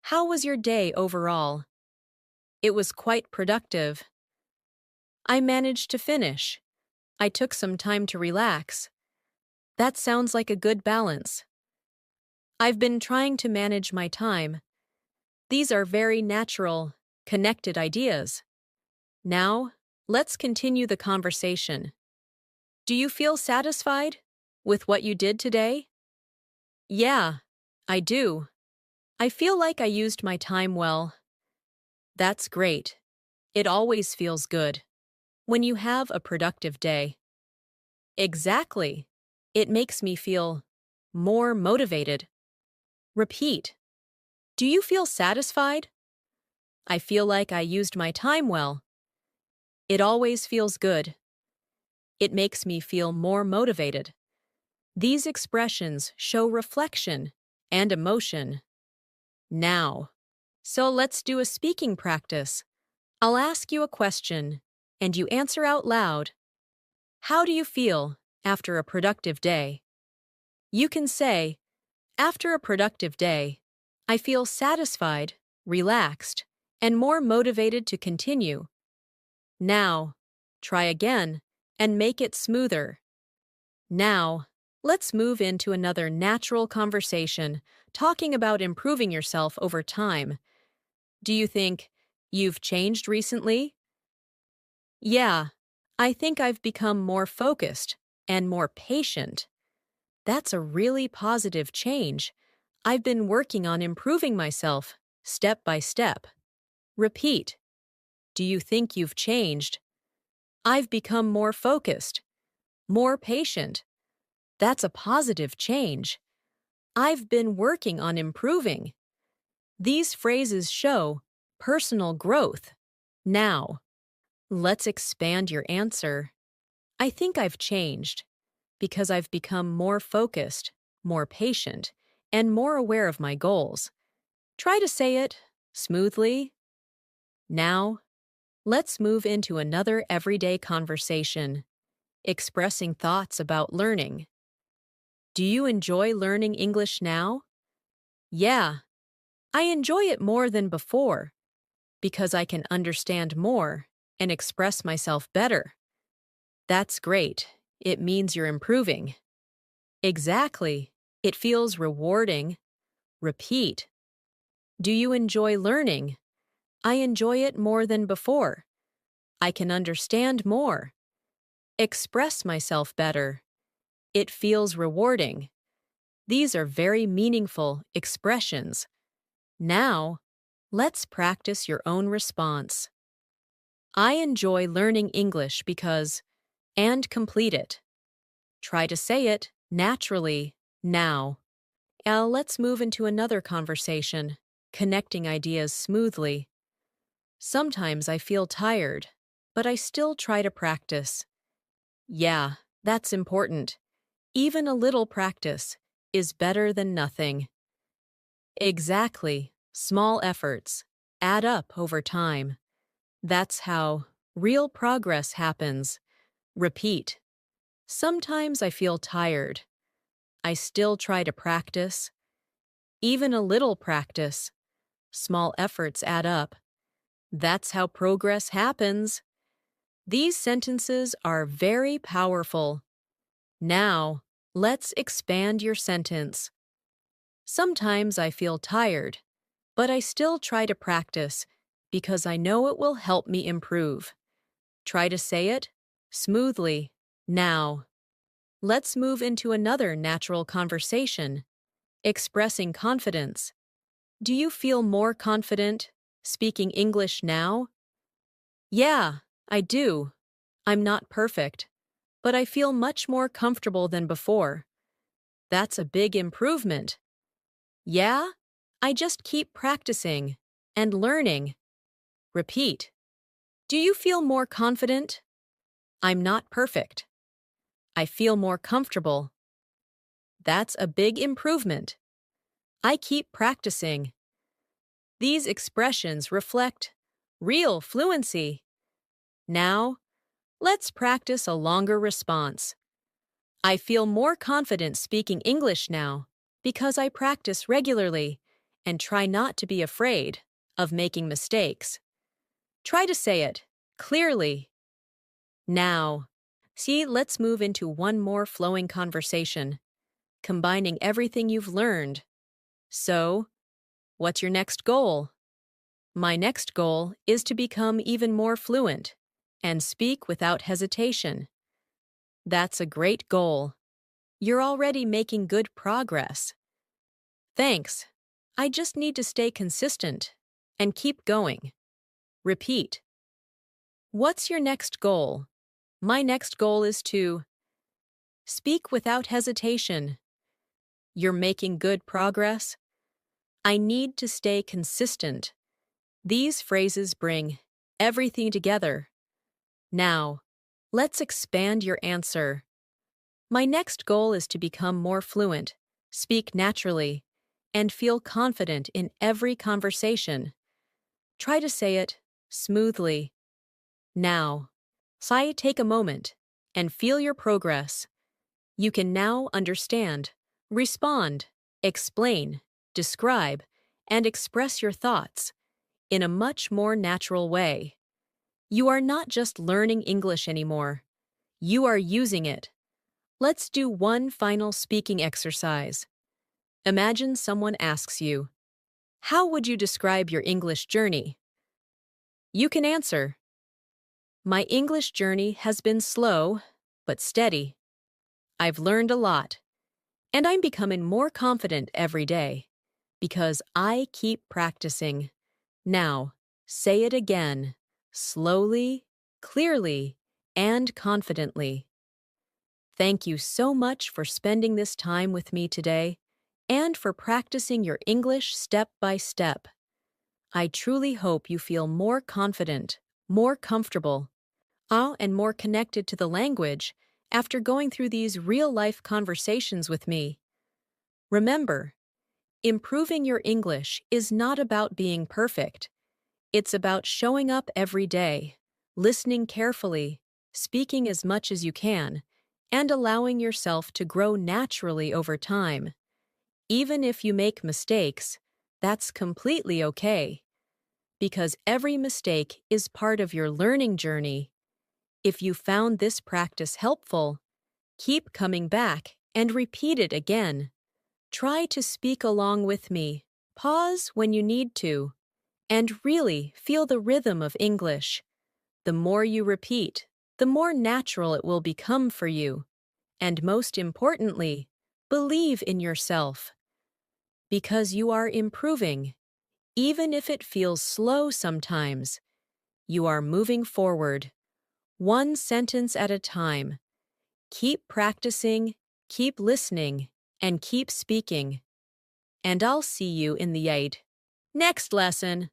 How was your day overall? It was quite productive. I managed to finish. I took some time to relax. That sounds like a good balance. I've been trying to manage my time. These are very natural, connected ideas. Now, let's continue the conversation. Do you feel satisfied with what you did today? Yeah, I do. I feel like I used my time well. That's great. It always feels good when you have a productive day. Exactly. It makes me feel more motivated. Repeat. Do you feel satisfied? I feel like I used my time well. It always feels good. It makes me feel more motivated. These expressions show reflection and emotion. Now. So let's do a speaking practice. I'll ask you a question, and you answer out loud. How do you feel after a productive day? You can say, after a productive day, I feel satisfied, relaxed, and more motivated to continue. Now, try again and make it smoother. Now, let's move into another natural conversation, talking about improving yourself over time. Do you think you've changed recently? Yeah, I think I've become more focused and more patient. That's a really positive change. I've been working on improving myself, step by step. Repeat. Do you think you've changed? I've become more focused, more patient. That's a positive change. I've been working on improving. These phrases show personal growth. Now, let's expand your answer. I think I've changed because I've become more focused, more patient, and more aware of my goals. Try to say it smoothly. Now, let's move into another everyday conversation, expressing thoughts about learning. Do you enjoy learning English now? Yeah, I enjoy it more than before because I can understand more and express myself better. That's great. It means you're improving. Exactly. It feels rewarding. Repeat. Do you enjoy learning? I enjoy it more than before. I can understand more. Express myself better. It feels rewarding. These are very meaningful expressions. Now, let's practice your own response. I enjoy learning English because, and complete it. Try to say it naturally now. Now, let's move into another conversation, connecting ideas smoothly. Sometimes I feel tired, but I still try to practice. Yeah, that's important. Even a little practice is better than nothing. Exactly. Small efforts add up over time. That's how real progress happens. Repeat. Sometimes I feel tired. I still try to practice. Even a little practice. Small efforts add up. That's how progress happens. These sentences are very powerful. Now, let's expand your sentence. Sometimes I feel tired, but I still try to practice because I know it will help me improve. Try to say it smoothly now. Let's move into another natural conversation, expressing confidence. Do you feel more confident speaking English now? Yeah, I do. I'm not perfect, but I feel much more comfortable than before. That's a big improvement. Yeah, I just keep practicing and learning. Repeat. Do you feel more confident? I'm not perfect. I feel more comfortable. That's a big improvement. I keep practicing. These expressions reflect real fluency. Now, let's practice a longer response. I feel more confident speaking English now because I practice regularly and try not to be afraid of making mistakes. Try to say it clearly. Now. See, let's move into one more flowing conversation, combining everything you've learned. So, what's your next goal? My next goal is to become even more fluent and speak without hesitation. That's a great goal. You're already making good progress. Thanks. I just need to stay consistent and keep going. Repeat. What's your next goal? My next goal is to speak without hesitation. You're making good progress. I need to stay consistent. These phrases bring everything together. Now, let's expand your answer. My next goal is to become more fluent, speak naturally, and feel confident in every conversation. Try to say it smoothly. Now, take a moment and feel your progress. You can now understand, respond, explain, describe, and express your thoughts in a much more natural way. You are not just learning English anymore. You are using it. Let's do one final speaking exercise. Imagine someone asks you, "How would you describe your English journey?" You can answer, "My English journey has been slow, but steady. I've learned a lot, and I'm becoming more confident every day because I keep practicing." Now, say it again, slowly, clearly, and confidently. Thank you so much for spending this time with me today and for practicing your English step by step. I truly hope you feel more confident, more comfortable, and more connected to the language after going through these real-life conversations with me. Remember, improving your English is not about being perfect. It's about showing up every day, listening carefully, speaking as much as you can, and allowing yourself to grow naturally over time. Even if you make mistakes, that's completely okay, because every mistake is part of your learning journey. If you found this practice helpful, keep coming back and repeat it again. Try to speak along with me, pause when you need to, and really feel the rhythm of English. The more you repeat, the more natural it will become for you. And most importantly, believe in yourself. Because you are improving, even if it feels slow sometimes. You are moving forward, one sentence at a time. Keep practicing, keep listening, and keep speaking. And I'll see you in the next lesson.